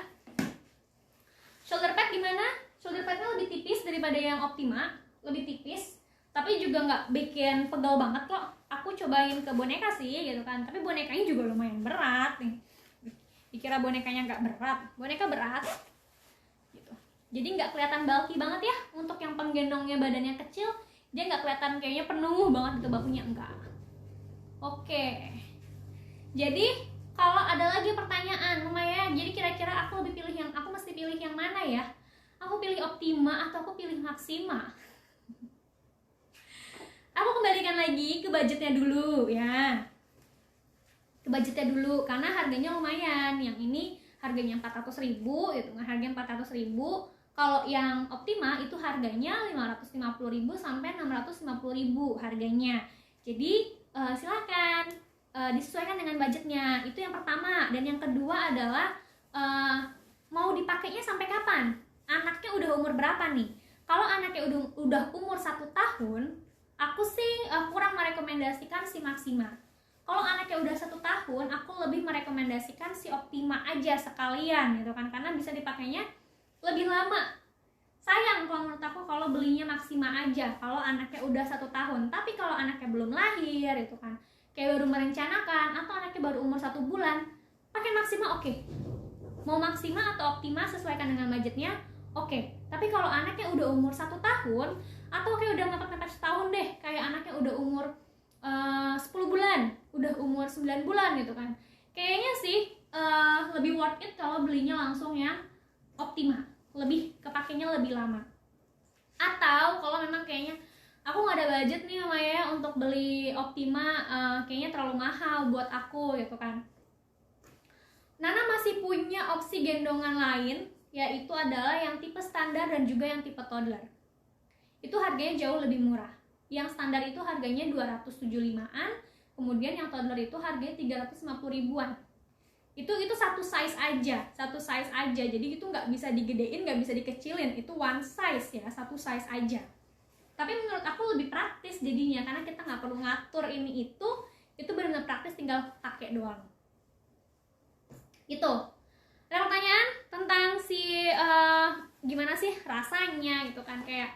Shoulder pad gimana? Shoulder padnya lebih tipis daripada yang Optima, lebih tipis, tapi juga nggak bikin pegal banget kok. Aku cobain ke boneka sih gitu kan, tapi bonekanya juga lumayan berat nih. Dikira bonekanya nggak berat, boneka berat gitu. Jadi nggak kelihatan bulky banget ya untuk yang penggendongnya badannya kecil, dia nggak kelihatan kayaknya penuh banget gitu bahunya, enggak. Oke, jadi kalau ada lagi pertanyaan lumayan, jadi kira-kira aku mesti pilih yang mana ya? Aku pilih Optima atau aku pilih Maxima? Aku kembalikan lagi ke budgetnya dulu ya. Ke budgetnya dulu karena harganya lumayan. Yang ini harganya 400.000 gitu, harganya 400.000. Kalau yang Optima itu harganya 550.000 sampai 650.000 harganya. Jadi silakan disesuaikan dengan budgetnya. Itu yang pertama. Dan yang kedua adalah mau dipakainya sampai kapan? Anaknya udah umur berapa nih? Kalau anaknya udah umur 1 tahun, aku sih kurang merekomendasikan si Maxima. Kalau anaknya udah 1 tahun, aku lebih merekomendasikan si Optima aja sekalian gitu kan, karena bisa dipakainya lebih lama. Sayang kalau menurut aku kalau belinya Maxima aja kalau anaknya udah 1 tahun. Tapi kalau anaknya belum lahir itu kan, kayak baru merencanakan atau anaknya baru umur 1 bulan, pakai Maxima oke. Mau Maxima atau Optima sesuaikan dengan budgetnya, oke. Tapi kalau anaknya udah umur 1 tahun atau kayak udah mepet-mepet setahun deh, kayak anaknya udah umur 10 bulan, udah umur 9 bulan gitu kan, kayaknya sih lebih worth it kalau belinya langsung yang Optima, lebih kepakainya lebih lama. Atau kalau memang kayaknya aku nggak ada budget nih Mama ya untuk beli Optima, kayaknya terlalu mahal buat aku gitu kan, Nana masih punya opsi gendongan lain, yaitu adalah yang tipe standar dan juga yang tipe toddler. Itu harganya jauh lebih murah. Yang standar itu harganya 275-an, kemudian yang toddler itu harganya 350 ribuan. Itu satu size aja, jadi itu nggak bisa digedein, nggak bisa dikecilin, itu one size ya, satu size aja. Tapi menurut aku lebih praktis jadinya, karena kita nggak perlu ngatur ini itu benar-benar praktis, tinggal pakai doang. Itu. Ada pertanyaan tentang si gimana sih rasanya gitu kan, kayak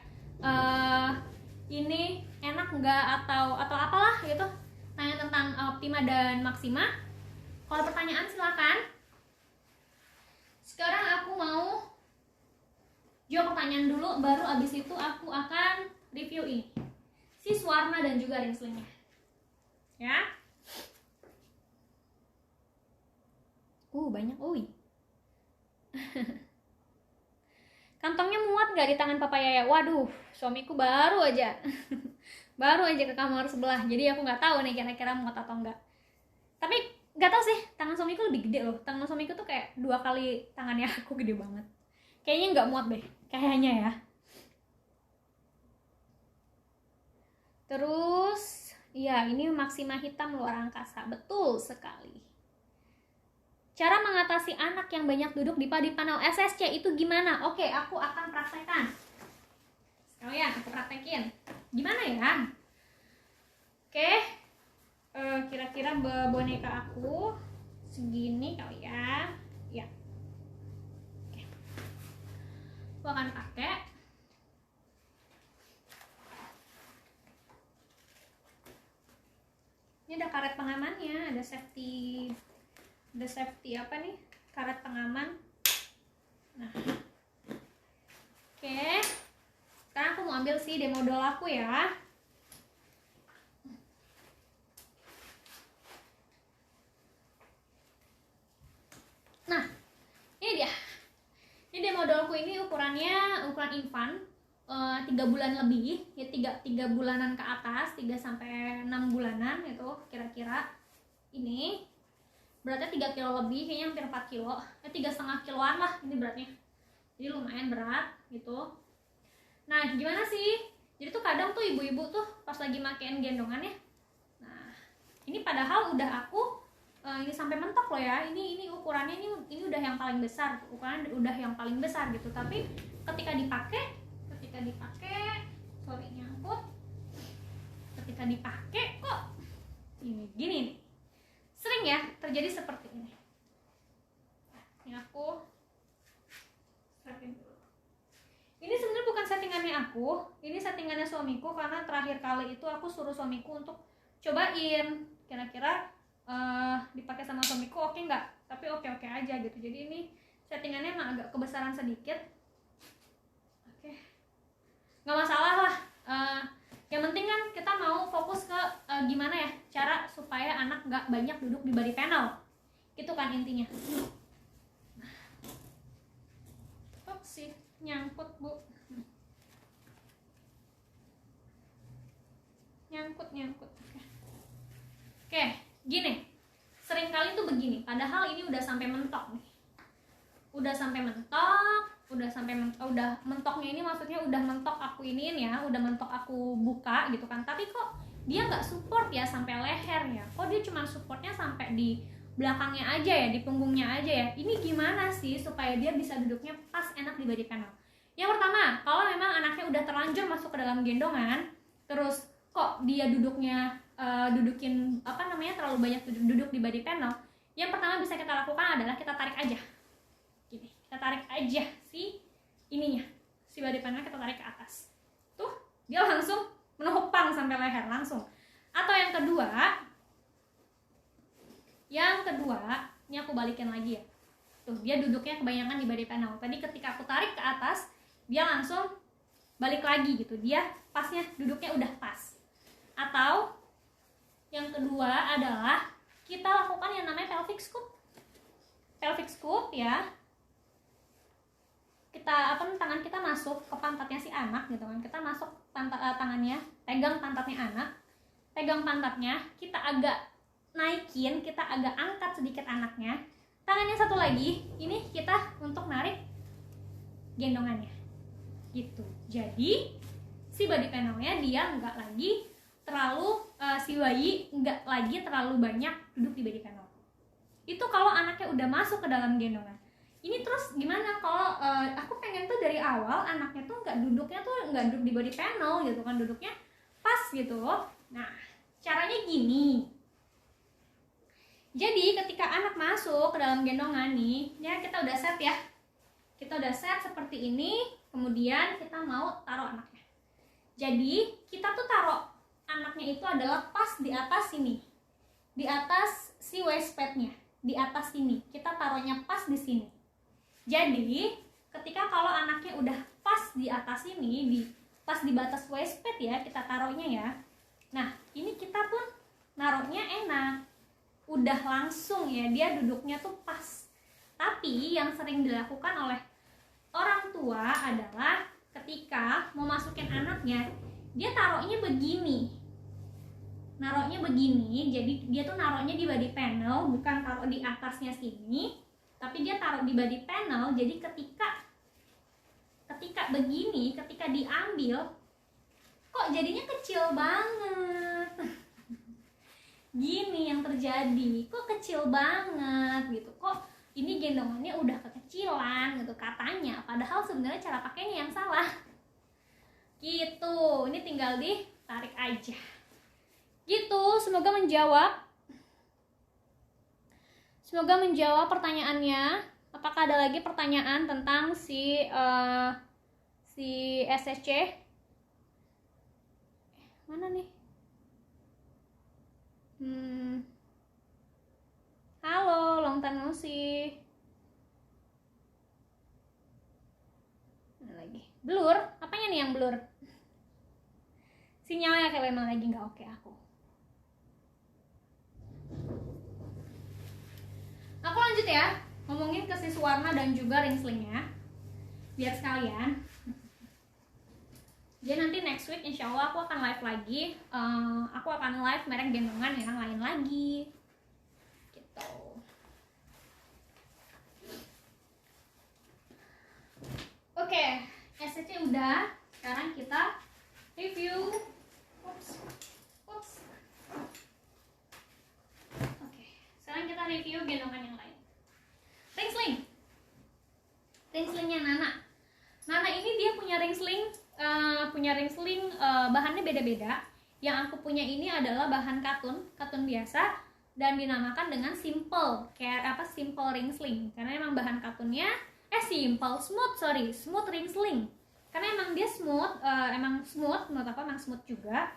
ini enak nggak atau apalah gitu, tanya tentang Optima dan Maxima. Kalau pertanyaan silakan. Sekarang aku mau jawab pertanyaan dulu, baru abis itu aku akan review ini si Swarna dan juga ringslingnya ya. Banyak Kantongnya muat nggak di tangan Papa Yaya? Waduh, suamiku baru aja ke kamar sebelah, jadi aku nggak tahu nih kira-kira muat atau enggak. Tapi nggak tahu sih, tangan suamiku lebih gede loh. Tangan suamiku tuh kayak 2 kali tangannya aku, gede banget. Kayaknya nggak muat deh, kayaknya ya. Terus, ya ini Maxima hitam luar angkasa, betul sekali. Cara mengatasi anak yang banyak duduk di panel SSC itu gimana? Oke, aku akan praktekkan. Sekalian aku praktekin. Gimana ya? Oke, kira-kira boneka aku segini kali ya. Ya. Oke. Aku akan pakai. Ini ada karet pengamannya, ada safety apa nih, karet pengaman. Nah, oke, sekarang aku mau ambil si demo doll aku ya. Nah, ini dia. Ini demo dollku, ini ukuran infant, 3 bulan lebih ya, 3 bulanan ke atas, 3 sampai 6 bulanan itu kira-kira. Ini beratnya 3 kilo lebih, kayaknya hampir 4 kilo, 3,5 kiloan lah ini beratnya, jadi lumayan berat gitu. Nah, gimana sih, jadi tuh kadang tuh ibu-ibu tuh pas lagi makein gendongan ya, nah ini padahal udah aku ini sampai mentok loh ya, ini ukurannya ini udah yang paling besar, ukuran udah yang paling besar gitu, tapi ketika dipakai sorry nyangkut, ketika dipakai kok ini gini nih. Sering ya terjadi seperti ini. Ini aku strapin dulu. Ini sebenarnya bukan settingannya aku, ini settingannya suamiku, karena terakhir kali itu aku suruh suamiku untuk cobain kira-kira dipakai sama suamiku oke nggak, tapi oke aja gitu. Jadi ini settingannya emang agak kebesaran sedikit. Oke, nggak masalah lah. Yang penting kan kita mau fokus ke gimana ya cara supaya anak nggak banyak duduk di body panel, itu kan intinya. Sih nyangkut bu, nyangkut. Oke, gini, sering kali tuh begini, padahal ini udah sampai mentok nih, udah mentoknya ini maksudnya udah mentok aku iniin ya, udah mentok aku buka gitu kan, tapi kok dia nggak support ya sampai leher ya, kok dia cuma supportnya sampai di belakangnya aja ya, di punggungnya aja ya. Ini gimana sih supaya dia bisa duduknya pas enak di body panel? Yang pertama, kalau memang anaknya udah terlanjur masuk ke dalam gendongan, terus kok dia duduknya dudukin terlalu banyak duduk di body panel, yang pertama bisa kita lakukan adalah kita tarik aja. Gini, kita tarik aja si ininya, si body panel kita tarik ke atas. Tuh, dia langsung menopang sampai leher langsung. Atau yang kedua, ini aku balikin lagi ya. Tuh, dia duduknya kebanyakan di body panel. Tadi ketika aku tarik ke atas, dia langsung balik lagi gitu. Dia pasnya, duduknya udah pas. Atau yang kedua adalah kita lakukan yang namanya pelvic scoop. Pelvic scoop ya. Tangan kita masuk ke pantatnya si anak gitu kan. Kita masuk tangannya, pegang pantatnya anak. Pegang pantatnya, kita agak naikin, kita agak angkat sedikit anaknya. Tangannya satu lagi, ini kita untuk narik gendongannya gitu. Jadi si body panelnya dia nggak lagi terlalu si bayi nggak lagi terlalu banyak duduk di body panel. Itu kalau anaknya udah masuk ke dalam gendongan. Ini terus gimana kalau aku pengen tuh dari awal anaknya tuh nggak duduk di body panel gitu kan, duduknya pas gitu. Nah, caranya gini. Jadi ketika anak masuk ke dalam gendongan nih, ya kita udah set ya. Kita udah set seperti ini, kemudian kita mau taruh anaknya. Jadi kita tuh taruh anaknya itu adalah pas di atas sini. Di atas si waist pad-nya, di atas sini. Kita taruhnya pas di sini. Jadi ketika kalau anaknya udah pas di atas sini, pas di batas waist pad ya, kita taruhnya ya. Nah, ini kita pun naruhnya enak. Udah langsung ya, dia duduknya tuh pas. Tapi yang sering dilakukan oleh orang tua adalah ketika mau masukin anaknya, dia taruhnya begini. Jadi dia tuh naruhnya di body panel, bukan taruh di atasnya sini, tapi dia taruh di body panel. Jadi ketika begini, ketika diambil, kok jadinya kecil banget. Gini yang terjadi, kok kecil banget gitu, kok ini gendongannya udah kekecilan gitu katanya, padahal sebenarnya cara pakainya yang salah gitu. Ini tinggal ditarik aja gitu. Semoga menjawab pertanyaannya. Apakah ada lagi pertanyaan tentang si SSC? Mana nih? Halo, long time no see. Mana lagi? Blur? Apanya nih yang blur? Sinyalnya kayak memang lagi nggak oke aku. Aku lanjut ya, ngomongin ke sis warna dan juga ring slingnya, biar sekalian. Jadi nanti next week insya Allah aku akan live lagi. Aku akan live merek gendongan yang lain lagi gitu. Oke, SC udah. Sekarang kita review. Oke, sekarang kita review gendongan yang lain. Ring sling. Ring slingnya Nana ini dia punya ring sling. Bahannya beda-beda. Yang aku punya ini adalah bahan katun biasa dan dinamakan dengan simple ring sling karena emang bahan katunnya smooth ring sling. karena emang dia smooth, menurut aku emang smooth juga.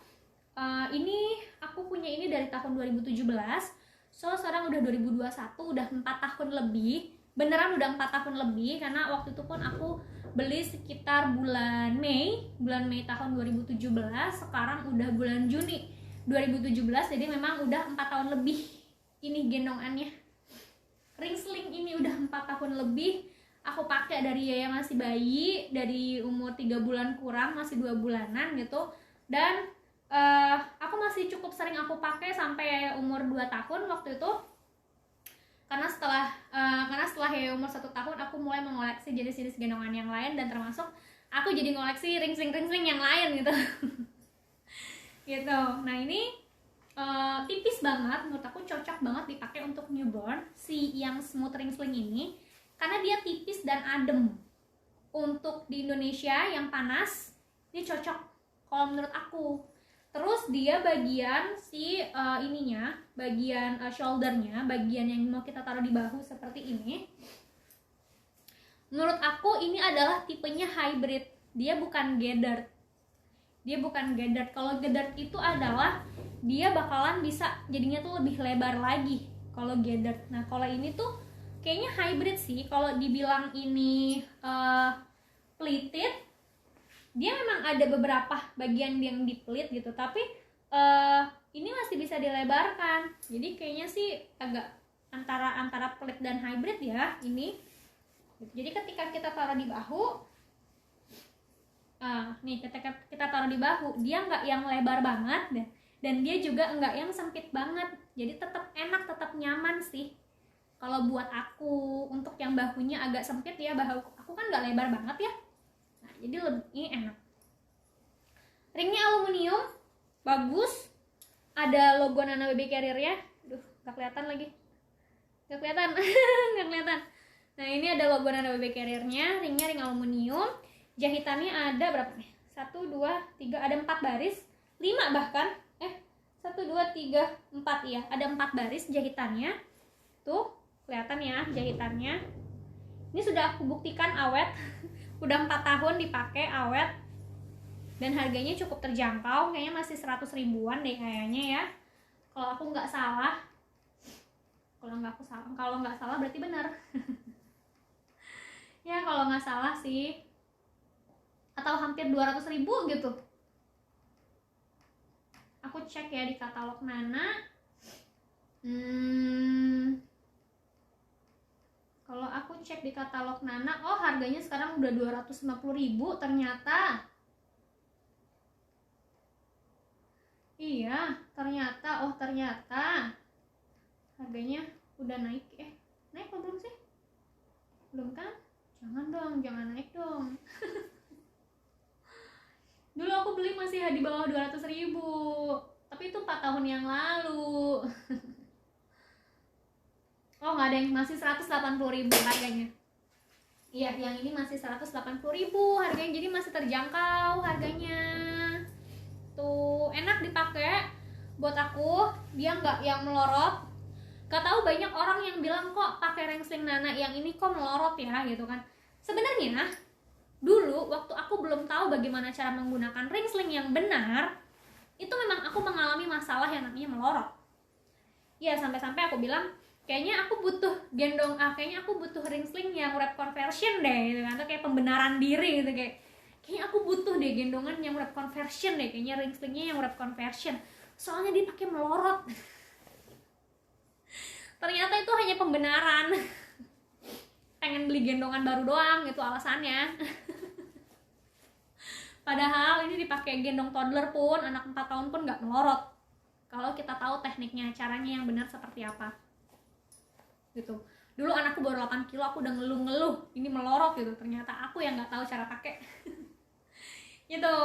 Ini aku punya ini dari tahun 2017, so sekarang udah 2021, udah 4 tahun lebih, beneran udah 4 tahun lebih, karena waktu itu pun aku beli sekitar bulan Mei tahun 2017, sekarang udah bulan Juni 2017, jadi memang udah 4 tahun lebih ini gendongannya. Ring sling ini udah 4 tahun lebih aku pakai dari Yaya masih bayi, dari umur 3 bulan kurang, masih 2 bulanan gitu, dan aku masih cukup sering aku pakai sampai umur 2 tahun waktu itu, karena setelah Yaya umur 1 tahun aku mulai mengoleksi jenis-jenis gendongan yang lain, dan termasuk aku jadi ngoleksi ring sling yang lain gitu. Gitu. Nah ini tipis banget, menurut aku cocok banget dipakai untuk newborn, si yang smooth ring sling ini, karena dia tipis dan adem. Untuk di Indonesia yang panas ini cocok kalau menurut aku. Terus dia bagian bagian shouldernya, bagian yang mau kita taruh di bahu seperti ini, menurut aku ini adalah tipenya hybrid, dia bukan gathered. Kalau gathered itu adalah dia bakalan bisa jadinya tuh lebih lebar lagi kalau gathered. Nah kalau ini tuh kayaknya hybrid sih. Kalau dibilang ini pleated, dia memang ada beberapa bagian yang diplit gitu, tapi ini masih bisa dilebarkan. Jadi kayaknya sih agak antara plit dan hybrid ya ini. Jadi ketika kita taruh di bahu, ketika kita taruh di bahu, dia nggak yang lebar banget dan dia juga nggak yang sempit banget. Jadi tetap enak, tetap nyaman sih. Kalau buat aku, untuk yang bahunya agak sempit ya, bahu aku kan nggak lebar banget ya. Jadi ini enak. Ringnya aluminium, bagus. Ada logo Nana Baby Carrier-nya. Aduh, nggak kelihatan lagi. Nggak kelihatan. Nggak kelihatan. Nah, ini ada logo Nana Baby Carrier-nya. Ringnya ring aluminium. Jahitannya ada berapa nih? 1, 2, 3, ada 4 baris. 5 bahkan. 1, 2, 3, 4 ya. Ada 4 baris jahitannya. Tuh, kelihatan ya jahitannya. Ini sudah aku buktikan awet. Udah 4 tahun dipakai, awet, dan harganya cukup terjangkau, kayaknya masih 100 ribuan deh kayaknya ya, kalau aku nggak salah. Kalau nggak salah berarti benar. Ya kalau nggak salah sih, atau hampir 200 ribu gitu. Aku cek ya di katalog Nana. Kalau aku cek di katalog Nana, oh harganya sekarang udah 250 ribu ternyata. Iya, ternyata harganya udah naik. Naik apa belum sih? Belum kan? Jangan naik dong. Dulu aku beli masih di bawah 200 ribu, tapi itu 4 tahun yang lalu. Oh nggak ada, yang masih 180 ribu harganya. Iya, yang ini masih 180 ribu harganya, jadi masih terjangkau harganya. Tuh enak dipakai. Buat aku dia nggak yang melorot. Gak tahu banyak orang yang bilang kok pakai ring sling Nana yang ini kok melorot ya gitu kan. Sebenarnya dulu waktu aku belum tahu bagaimana cara menggunakan ring sling yang benar, itu memang aku mengalami masalah yang namanya melorot. Ya sampai-sampai aku bilang kayaknya aku butuh ring sling yang wrap conversion deh gitu kan, atau kayak pembenaran diri gitu, kayaknya aku butuh deh gendongan yang wrap conversion deh, kayaknya ring slingnya yang wrap conversion, soalnya dia pakai melorot. Ternyata itu hanya pembenaran. Pengen beli gendongan baru doang itu alasannya. Padahal ini dipakai gendong toddler pun, anak 4 tahun pun nggak melorot. Kalau kita tahu tekniknya, caranya yang benar seperti apa. Gitu. Dulu anakku baru 8 kilo, aku udah ngeluh-ngeluh ini melorot gitu. Ternyata aku yang nggak tahu cara pakai. Gitu.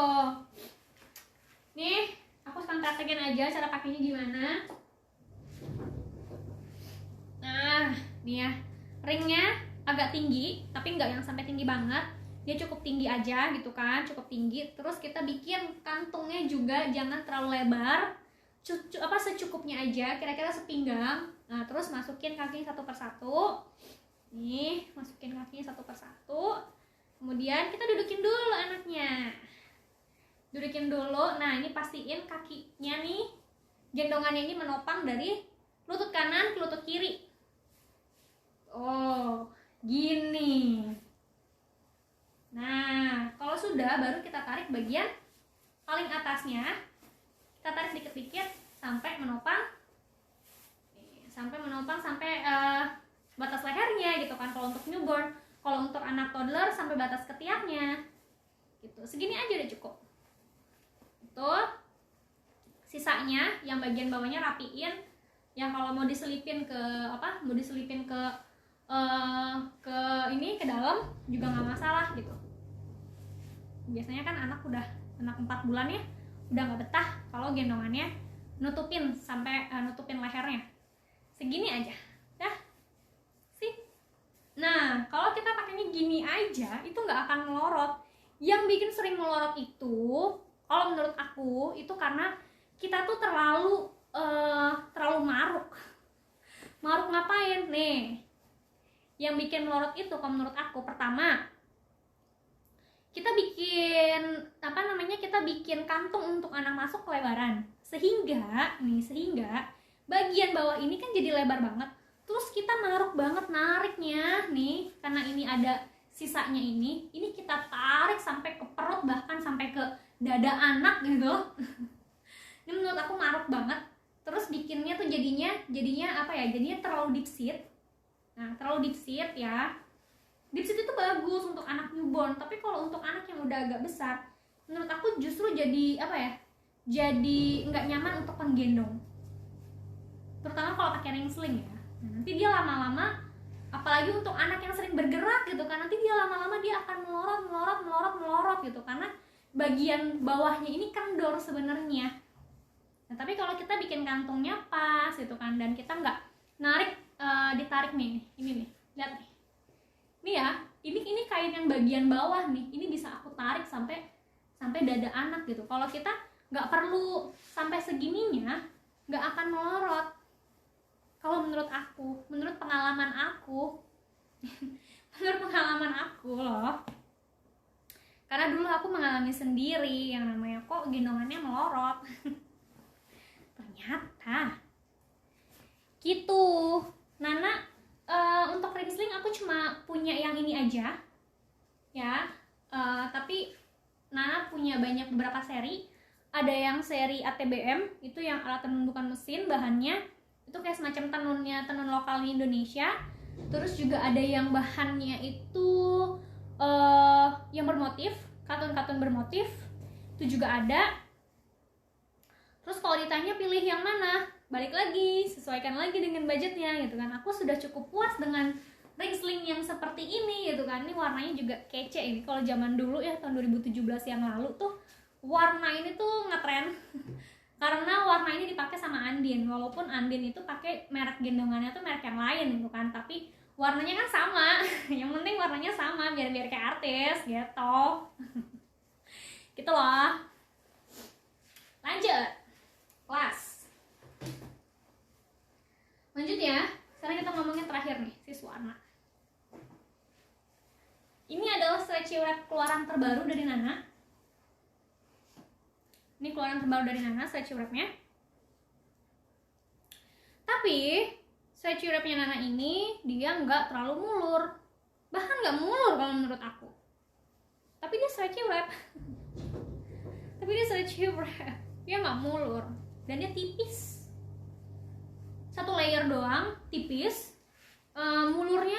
Nih, aku sekarang praktekin aja cara pakainya gimana. Nah, nih ya. Ringnya agak tinggi, tapi nggak yang sampai tinggi banget. Dia cukup tinggi aja gitu kan, cukup tinggi. Terus kita bikin kantungnya juga jangan terlalu lebar. Secukupnya aja, kira-kira sepinggang. Nah, terus masukin kakinya satu persatu. Nih, masukin kakinya satu persatu. Kemudian kita dudukin dulu anaknya. Dudukin dulu. Nah, ini pastiin kakinya nih, gendongannya ini menopang dari lutut kanan ke lutut kiri. Oh, gini. Nah, kalau sudah baru kita tarik bagian paling atasnya. Kita tarik dikit-dikit sampai menopang. Sampai batas lehernya gitu kan kalau untuk newborn. Kalau untuk anak toddler sampai batas ketiaknya. Gitu. Segini aja udah cukup. Itu sisanya yang bagian bawahnya rapiin. Yang kalau mau diselipin ke Mau diselipin ke dalam juga nggak masalah gitu. Biasanya kan anak 4 bulan ya udah nggak betah kalau gendongannya nutupin sampai nutupin lehernya. Segini aja, dah. Sih. Nah, kalau kita pakainya gini aja itu nggak akan melorot. Yang bikin sering melorot itu, kalau menurut aku itu karena kita tuh terlalu maruk. Maruk ngapain nih? Yang bikin melorot itu kalau menurut aku, pertama kita bikin kantung untuk anak masuk kelebaran, sehingga bagian bawah ini kan jadi lebar banget. Terus kita maruk banget nariknya nih, karena ini ada sisanya ini kita tarik sampai ke perut, bahkan sampai ke dada anak gitu. Ini menurut aku maruk banget. Terus bikinnya tuh jadinya terlalu deep seat. Nah, terlalu deep seat ya. Deep seat itu bagus untuk anak newborn, tapi kalau untuk anak yang udah agak besar, menurut aku justru jadi jadi nggak nyaman untuk penggendong. Terutama kalau pakai ring sling ya. Nah, nanti dia lama-lama, apalagi untuk anak yang sering bergerak gitu kan, nanti dia lama-lama dia akan melorot gitu, karena bagian bawahnya ini kendor sebenarnya. Nah, tapi kalau kita bikin kantungnya pas gitu kan, dan kita nggak narik, ditarik nih, ini nih, lihat nih. Nih ya, ini kain yang bagian bawah nih, ini bisa aku tarik sampai dada anak gitu. Kalau kita nggak perlu sampai segininya, nggak akan melorot. Kalau menurut aku, menurut pengalaman aku loh. Karena dulu aku mengalami sendiri yang namanya kok gendongannya melorot. Ternyata gitu. Nana, untuk ring sling aku cuma punya yang ini aja ya, tapi Nana punya beberapa seri. Ada yang seri ATBM, itu yang alat penundukan mesin, bahannya itu kayak semacam tenun lokal di Indonesia. Terus juga ada yang bahannya itu yang bermotif, katun bermotif, itu juga ada. Terus kalau ditanya pilih yang mana, balik lagi, sesuaikan lagi dengan budgetnya gitu kan. Aku sudah cukup puas dengan ring sling yang seperti ini gitu kan. Ini warnanya juga kece ini. Kalau zaman dulu ya, tahun 2017 yang lalu tuh warna ini tuh ngetren. Karena warna ini dipakai sama Andin. Walaupun Andin itu pakai merek gendongannya tuh merek yang lain gitu kan, tapi warnanya kan sama. Yang penting warnanya sama, biar kayak artis gitu. Gitu loh. Lanjut. Kelas. Lanjut ya. Sekarang kita ngomongin terakhir nih, sis warna. Ini adalah stretchy wrap keluaran terbaru dari Nana. Ini keluaran terbaru dari Nana, stretchy wrapnya. Tapi stretchy wrapnya Nana ini dia nggak terlalu mulur, bahkan nggak mulur kalau menurut aku. Tapi dia stretchy wrap. Dia nggak mulur dan dia tipis. Satu layer doang, tipis. Mulurnya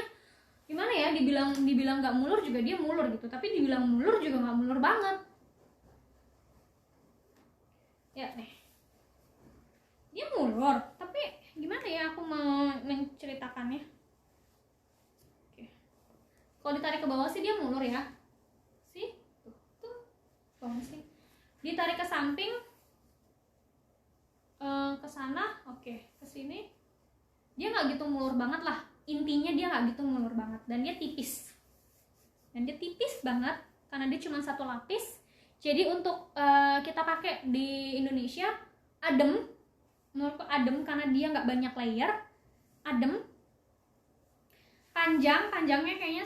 gimana ya? Dibilang nggak mulur juga dia mulur gitu. Tapi dibilang mulur juga nggak mulur banget. Ya nih, dia mulur, tapi gimana ya aku mau menceritakannya. Oke. Kalau ditarik ke bawah sih dia mulur ya, sih tuh bawah sih. Ditarik ke samping, ke sana, oke, ke sini, dia nggak gitu mulur banget lah. Intinya dia nggak gitu mulur banget, dan dia tipis banget karena dia cuma satu lapis. Jadi untuk kita pakai di Indonesia adem, menurutku adem karena dia nggak banyak layer, adem. panjangnya kayaknya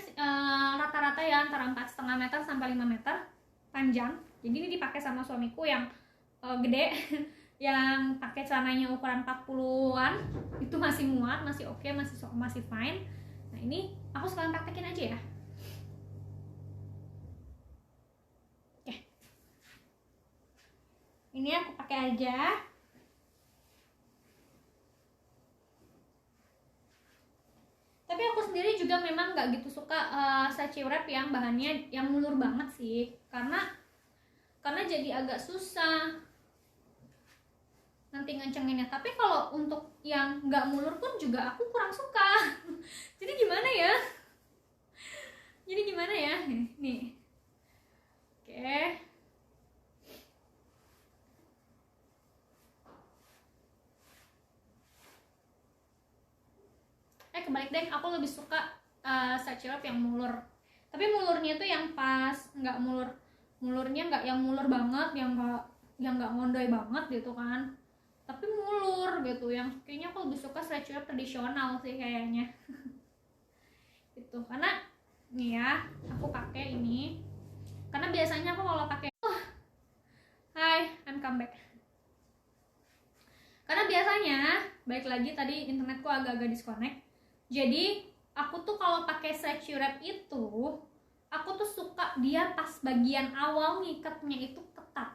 rata-rata ya antara 4,5 meter sampai 5 meter panjang. Jadi ini dipakai sama suamiku yang gede yang pakai celananya ukuran 40-an itu masih muat, masih oke, masih fine. Nah ini aku sekalian praktekin aja ya. Oke, ini aku pakai aja. Tapi aku sendiri juga memang nggak gitu suka sachi wrap yang bahannya yang mulur banget sih, karena jadi agak susah nanti ngencenginnya. Tapi kalau untuk yang nggak mulur pun juga aku kurang suka. Jadi gimana ya? Nih. Oke. Kebalik deh, aku lebih suka sachi wrap yang mulur. Tapi mulurnya tuh yang pas, nggak mulurnya nggak yang mulur banget, yang nggak ngondoy banget gitu kan. Tapi mulur gitu, yang kayaknya aku lebih suka sachi wrap tradisional sih kayaknya. Gitu, karena nih ya, aku pakai ini. Karena biasanya aku kalau pakai Hai, I'm come back. Karena biasanya, balik lagi tadi internetku agak-agak disconnect. Jadi aku tuh kalau pakai sachi wrap itu, aku tuh suka dia pas bagian awal ngikatnya itu ketat.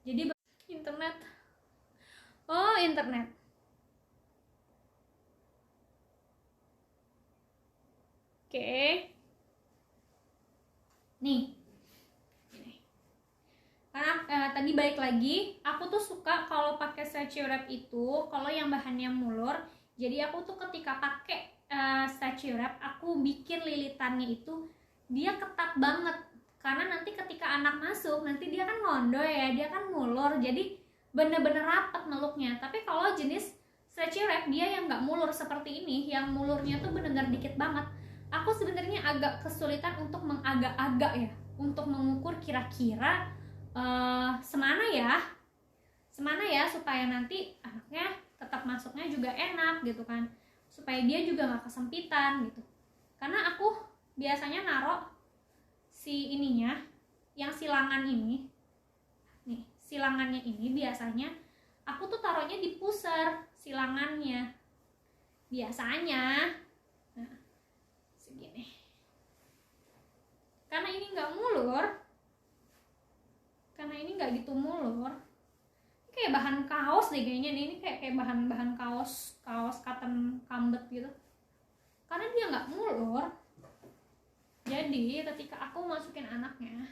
Jadi internet. Oke. Nih. Karena tadi balik lagi, aku tuh suka kalau pakai sachi wrap itu, kalau yang bahannya mulur. Jadi aku tuh ketika pakai sachi wrap, aku bikin lilitannya itu dia ketat banget, karena nanti ketika anak masuk nanti dia kan ngondoy ya, dia kan mulur, jadi bener-bener rapat meluknya. Tapi kalau jenis sachi wrap dia yang nggak mulur seperti ini, yang mulurnya tuh bener-bener dikit banget, aku sebenarnya agak kesulitan untuk mengagak-agak ya, untuk mengukur kira-kira semana ya supaya nanti anaknya tetap masuknya juga enak gitu kan, supaya dia juga nggak kesempitan gitu. Karena aku biasanya naruh si ininya, yang silangan ini nih, silangannya ini biasanya aku tuh taruhnya di pusar silangannya biasanya. Nah, segini, karena ini nggak mulur, karena ini nggak gitu mulur, kayak bahan kaos deh kayaknya nih. Ini kayak bahan kaos cotton kambet gitu, karena dia nggak mulur. Jadi ketika aku masukin anaknya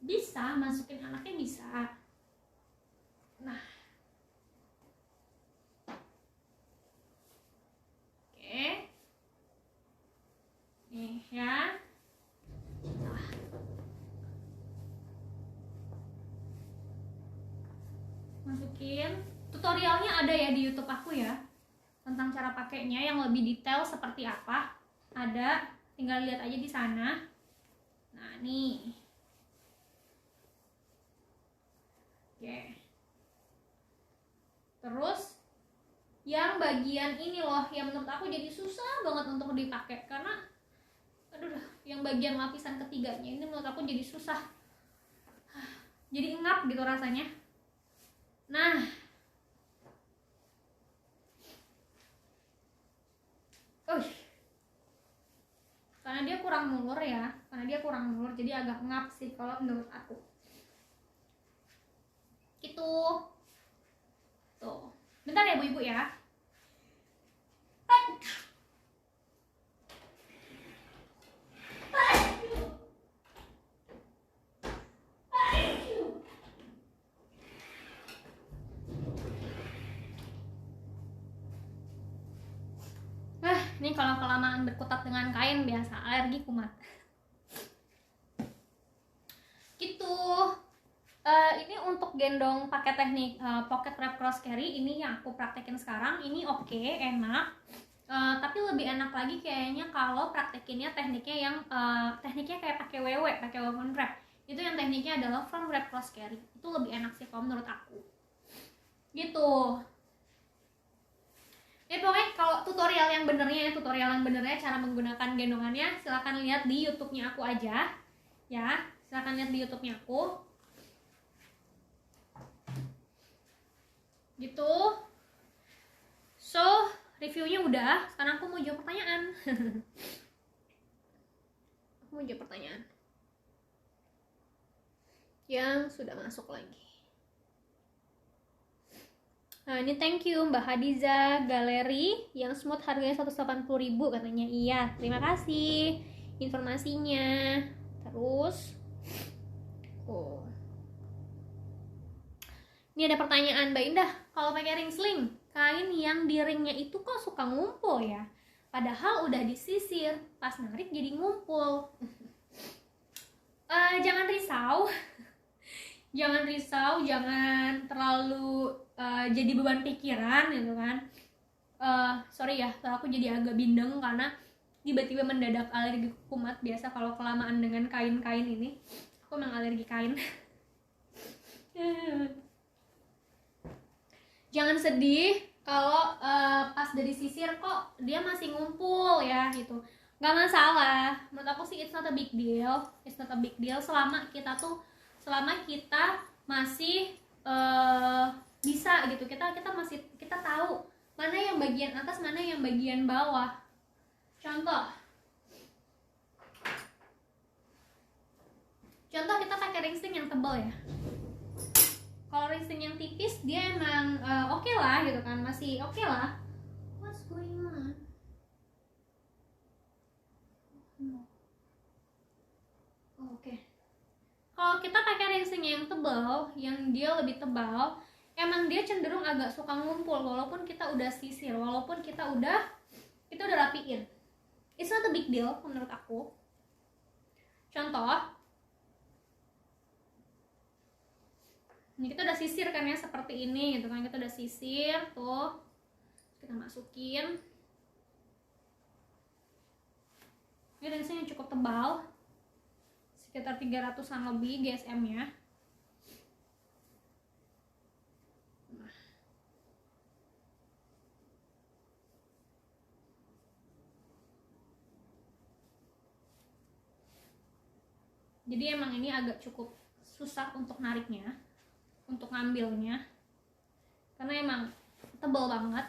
bisa. Nah, oke, nih ya. Masukin. Tutorialnya ada ya di YouTube aku ya, tentang cara pakainya yang lebih detail seperti apa. Ada, tinggal lihat aja di sana. Nah, nih. Oke. Terus yang bagian ini loh yang menurut aku jadi susah banget untuk dipakai, karena yang bagian lapisan ketiganya ini menurut aku jadi susah. Jadi ngap gitu rasanya. Nah, karena dia kurang mulur ya, jadi agak ngap sih kalau menurut aku. Gitu. Tuh. Bentar ya Bu Ibu ya. Ini kalau kelamaan berkutat dengan kain biasa alergi kumat. Gitu. Ini untuk gendong pakai teknik pocket wrap cross carry ini yang aku praktekin sekarang. Ini oke, enak. Tapi lebih enak lagi kayaknya kalau praktekinnya tekniknya yang tekniknya kayak pakai woven wrap. Itu yang tekniknya adalah front wrap cross carry. Itu lebih enak sih kalau menurut aku. Gitu. Ya pokoknya kalau tutorial yang benernya cara menggunakan gendongannya silahkan lihat di YouTube-nya aku aja ya, silahkan lihat di YouTube-nya aku gitu. So reviewnya udah, sekarang aku mau jawab pertanyaan. Aku mau jawab pertanyaan yang sudah masuk lagi. Nah ini thank you Mbak Hadiza Galeri yang smooth harganya 180.000 katanya. Iya, terima kasih informasinya. Terus ini ada pertanyaan Mbak Indah, kalau pakai ring sling, kain yang di ringnya itu kok suka ngumpul ya? Padahal udah disisir, pas narik jadi ngumpul. Jangan risau. Jangan terlalu jadi beban pikiran gitu kan. Sorry ya, kalau aku jadi agak bindeng karena tiba-tiba mendadak alergi kumat. Biasa kalau kelamaan dengan kain-kain ini, aku memang alergi kain. Jangan sedih kalau pas dari sisir kok dia masih ngumpul ya gitu. Gak masalah, menurut aku sih it's not a big deal selama kita masih bisa gitu, kita tahu mana yang bagian atas mana yang bagian bawah. Contoh kita pakai ringsing yang tebal ya. Kalau ringsing yang tipis dia emang oke lah gitu kan, masih oke lah. What's going on? Oke. Kalau kita pakai ringsing yang tebal, yang dia lebih tebal, emang dia cenderung agak suka ngumpul walaupun kita udah sisir, walaupun kita udah rapiin. It's not a big deal menurut aku. Contoh, ini kita udah sisir kan ya, seperti ini gitu kan, kita udah sisir tuh, kita masukin. Ini ringsing yang cukup tebal, sekitar 300-an lebih GSM nya. Jadi emang ini agak cukup susah untuk nariknya, untuk ngambilnya, karena emang tebal banget.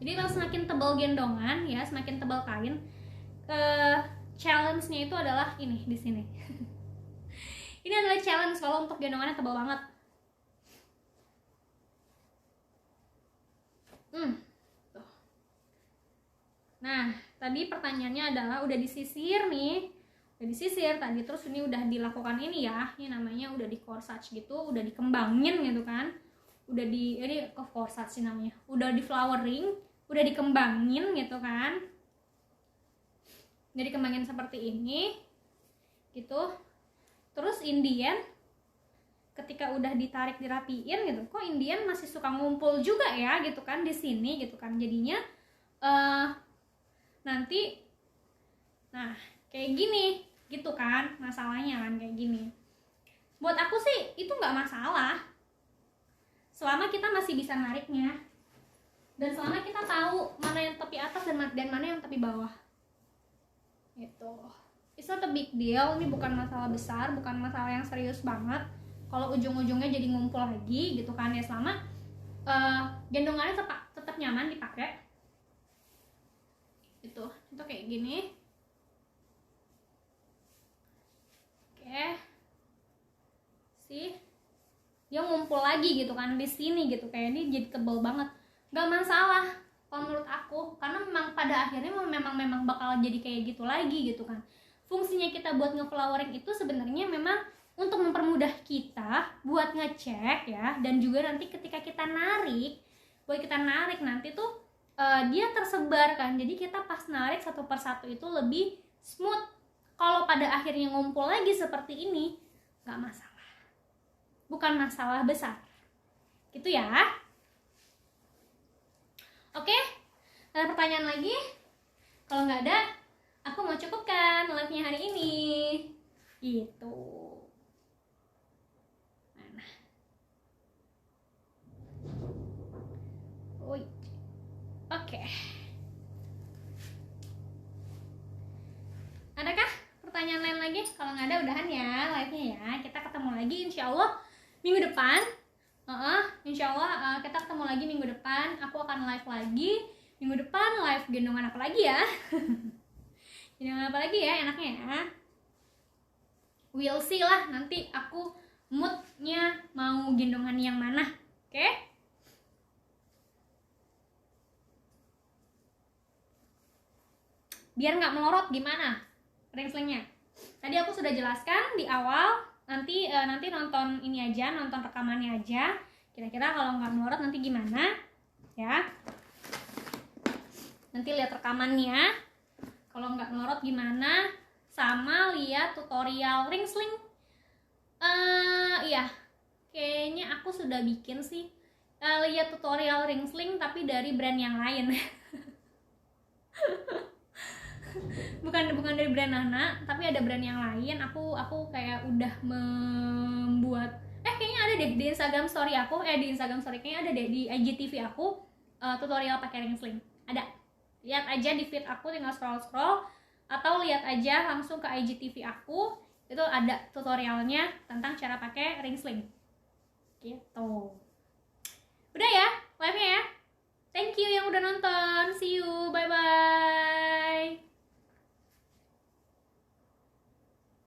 Jadi kalau semakin tebal gendongan ya, semakin tebal kain, challenge-nya itu adalah ini di sini. Ini adalah challenge kalau untuk gendongannya tebal banget. Tuh. Nah, tadi pertanyaannya adalah udah disisir nih. Udah disisir tadi, terus ini udah dilakukan ini ya. Ini namanya udah di corsage gitu, udah dikembangin gitu kan. Ini corsage sih namanya. Udah di flowering, udah dikembangin gitu kan. Udah dikembangin seperti ini. Gitu. Terus Indian ketika udah ditarik dirapiin gitu, kok Indian masih suka ngumpul juga ya gitu kan di sini gitu kan. Jadinya nanti nah kayak gini gitu kan masalahnya kan, kayak gini. Buat aku sih itu nggak masalah selama kita masih bisa nariknya dan selama kita tahu mana yang tepi atas dan mana yang tepi bawah gitu. It's not a big deal, ini bukan masalah besar, bukan masalah yang serius banget kalau ujung-ujungnya jadi ngumpul lagi gitu kan ya, selama gendongannya tetap nyaman dipakai gitu. Contoh kayak gini. Oke. Sih dia ngumpul lagi gitu kan di sini gitu, kayak ini jadi tebal banget. Gak masalah kalau menurut aku, karena memang pada akhirnya memang bakal jadi kayak gitu lagi gitu kan. Fungsinya kita buat ngeflowering itu sebenarnya memang untuk mempermudah kita buat ngecek ya, dan juga nanti ketika kita narik, nanti tuh dia tersebar kan, jadi kita pas narik satu persatu itu lebih smooth. Kalau pada akhirnya ngumpul lagi seperti ini, nggak masalah, bukan masalah besar gitu ya. Oke, ada pertanyaan lagi? Kalau nggak ada, aku mau cukupkan live-nya hari ini gitu. Mana? Oke. kalau nggak ada udahan ya live-nya ya. Kita ketemu lagi insya Allah minggu depan. Insya Allah kita ketemu lagi minggu depan. Aku akan live lagi minggu depan. Live gendongan apa lagi ya? Gendongan apa lagi ya enaknya ya? We'll see lah, nanti aku moodnya mau gendongan yang mana. Oke? Biar nggak melorot gimana ringslingnya? Tadi aku sudah jelaskan di awal. Nanti nonton ini aja, nonton rekamannya aja. Kira-kira kalau nggak melorot nanti gimana? Ya. Nanti lihat rekamannya. Kalau nggak melorot gimana? Sama lihat tutorial ring sling. Iya. Kayaknya aku sudah bikin sih. Lihat tutorial ring sling tapi dari brand yang lain. bukan dari brand Nana, tapi ada brand yang lain. Aku kayak udah membuat kayaknya ada deh di Instagram story aku, di Instagram story kayaknya ada deh di IGTV aku tutorial pakai ring sling. Ada. Lihat aja di feed aku, tinggal scroll atau lihat aja langsung ke IGTV aku, itu ada tutorialnya tentang cara pakai ring sling. Gitu. Udah ya live-nya ya. Thank you yang udah nonton.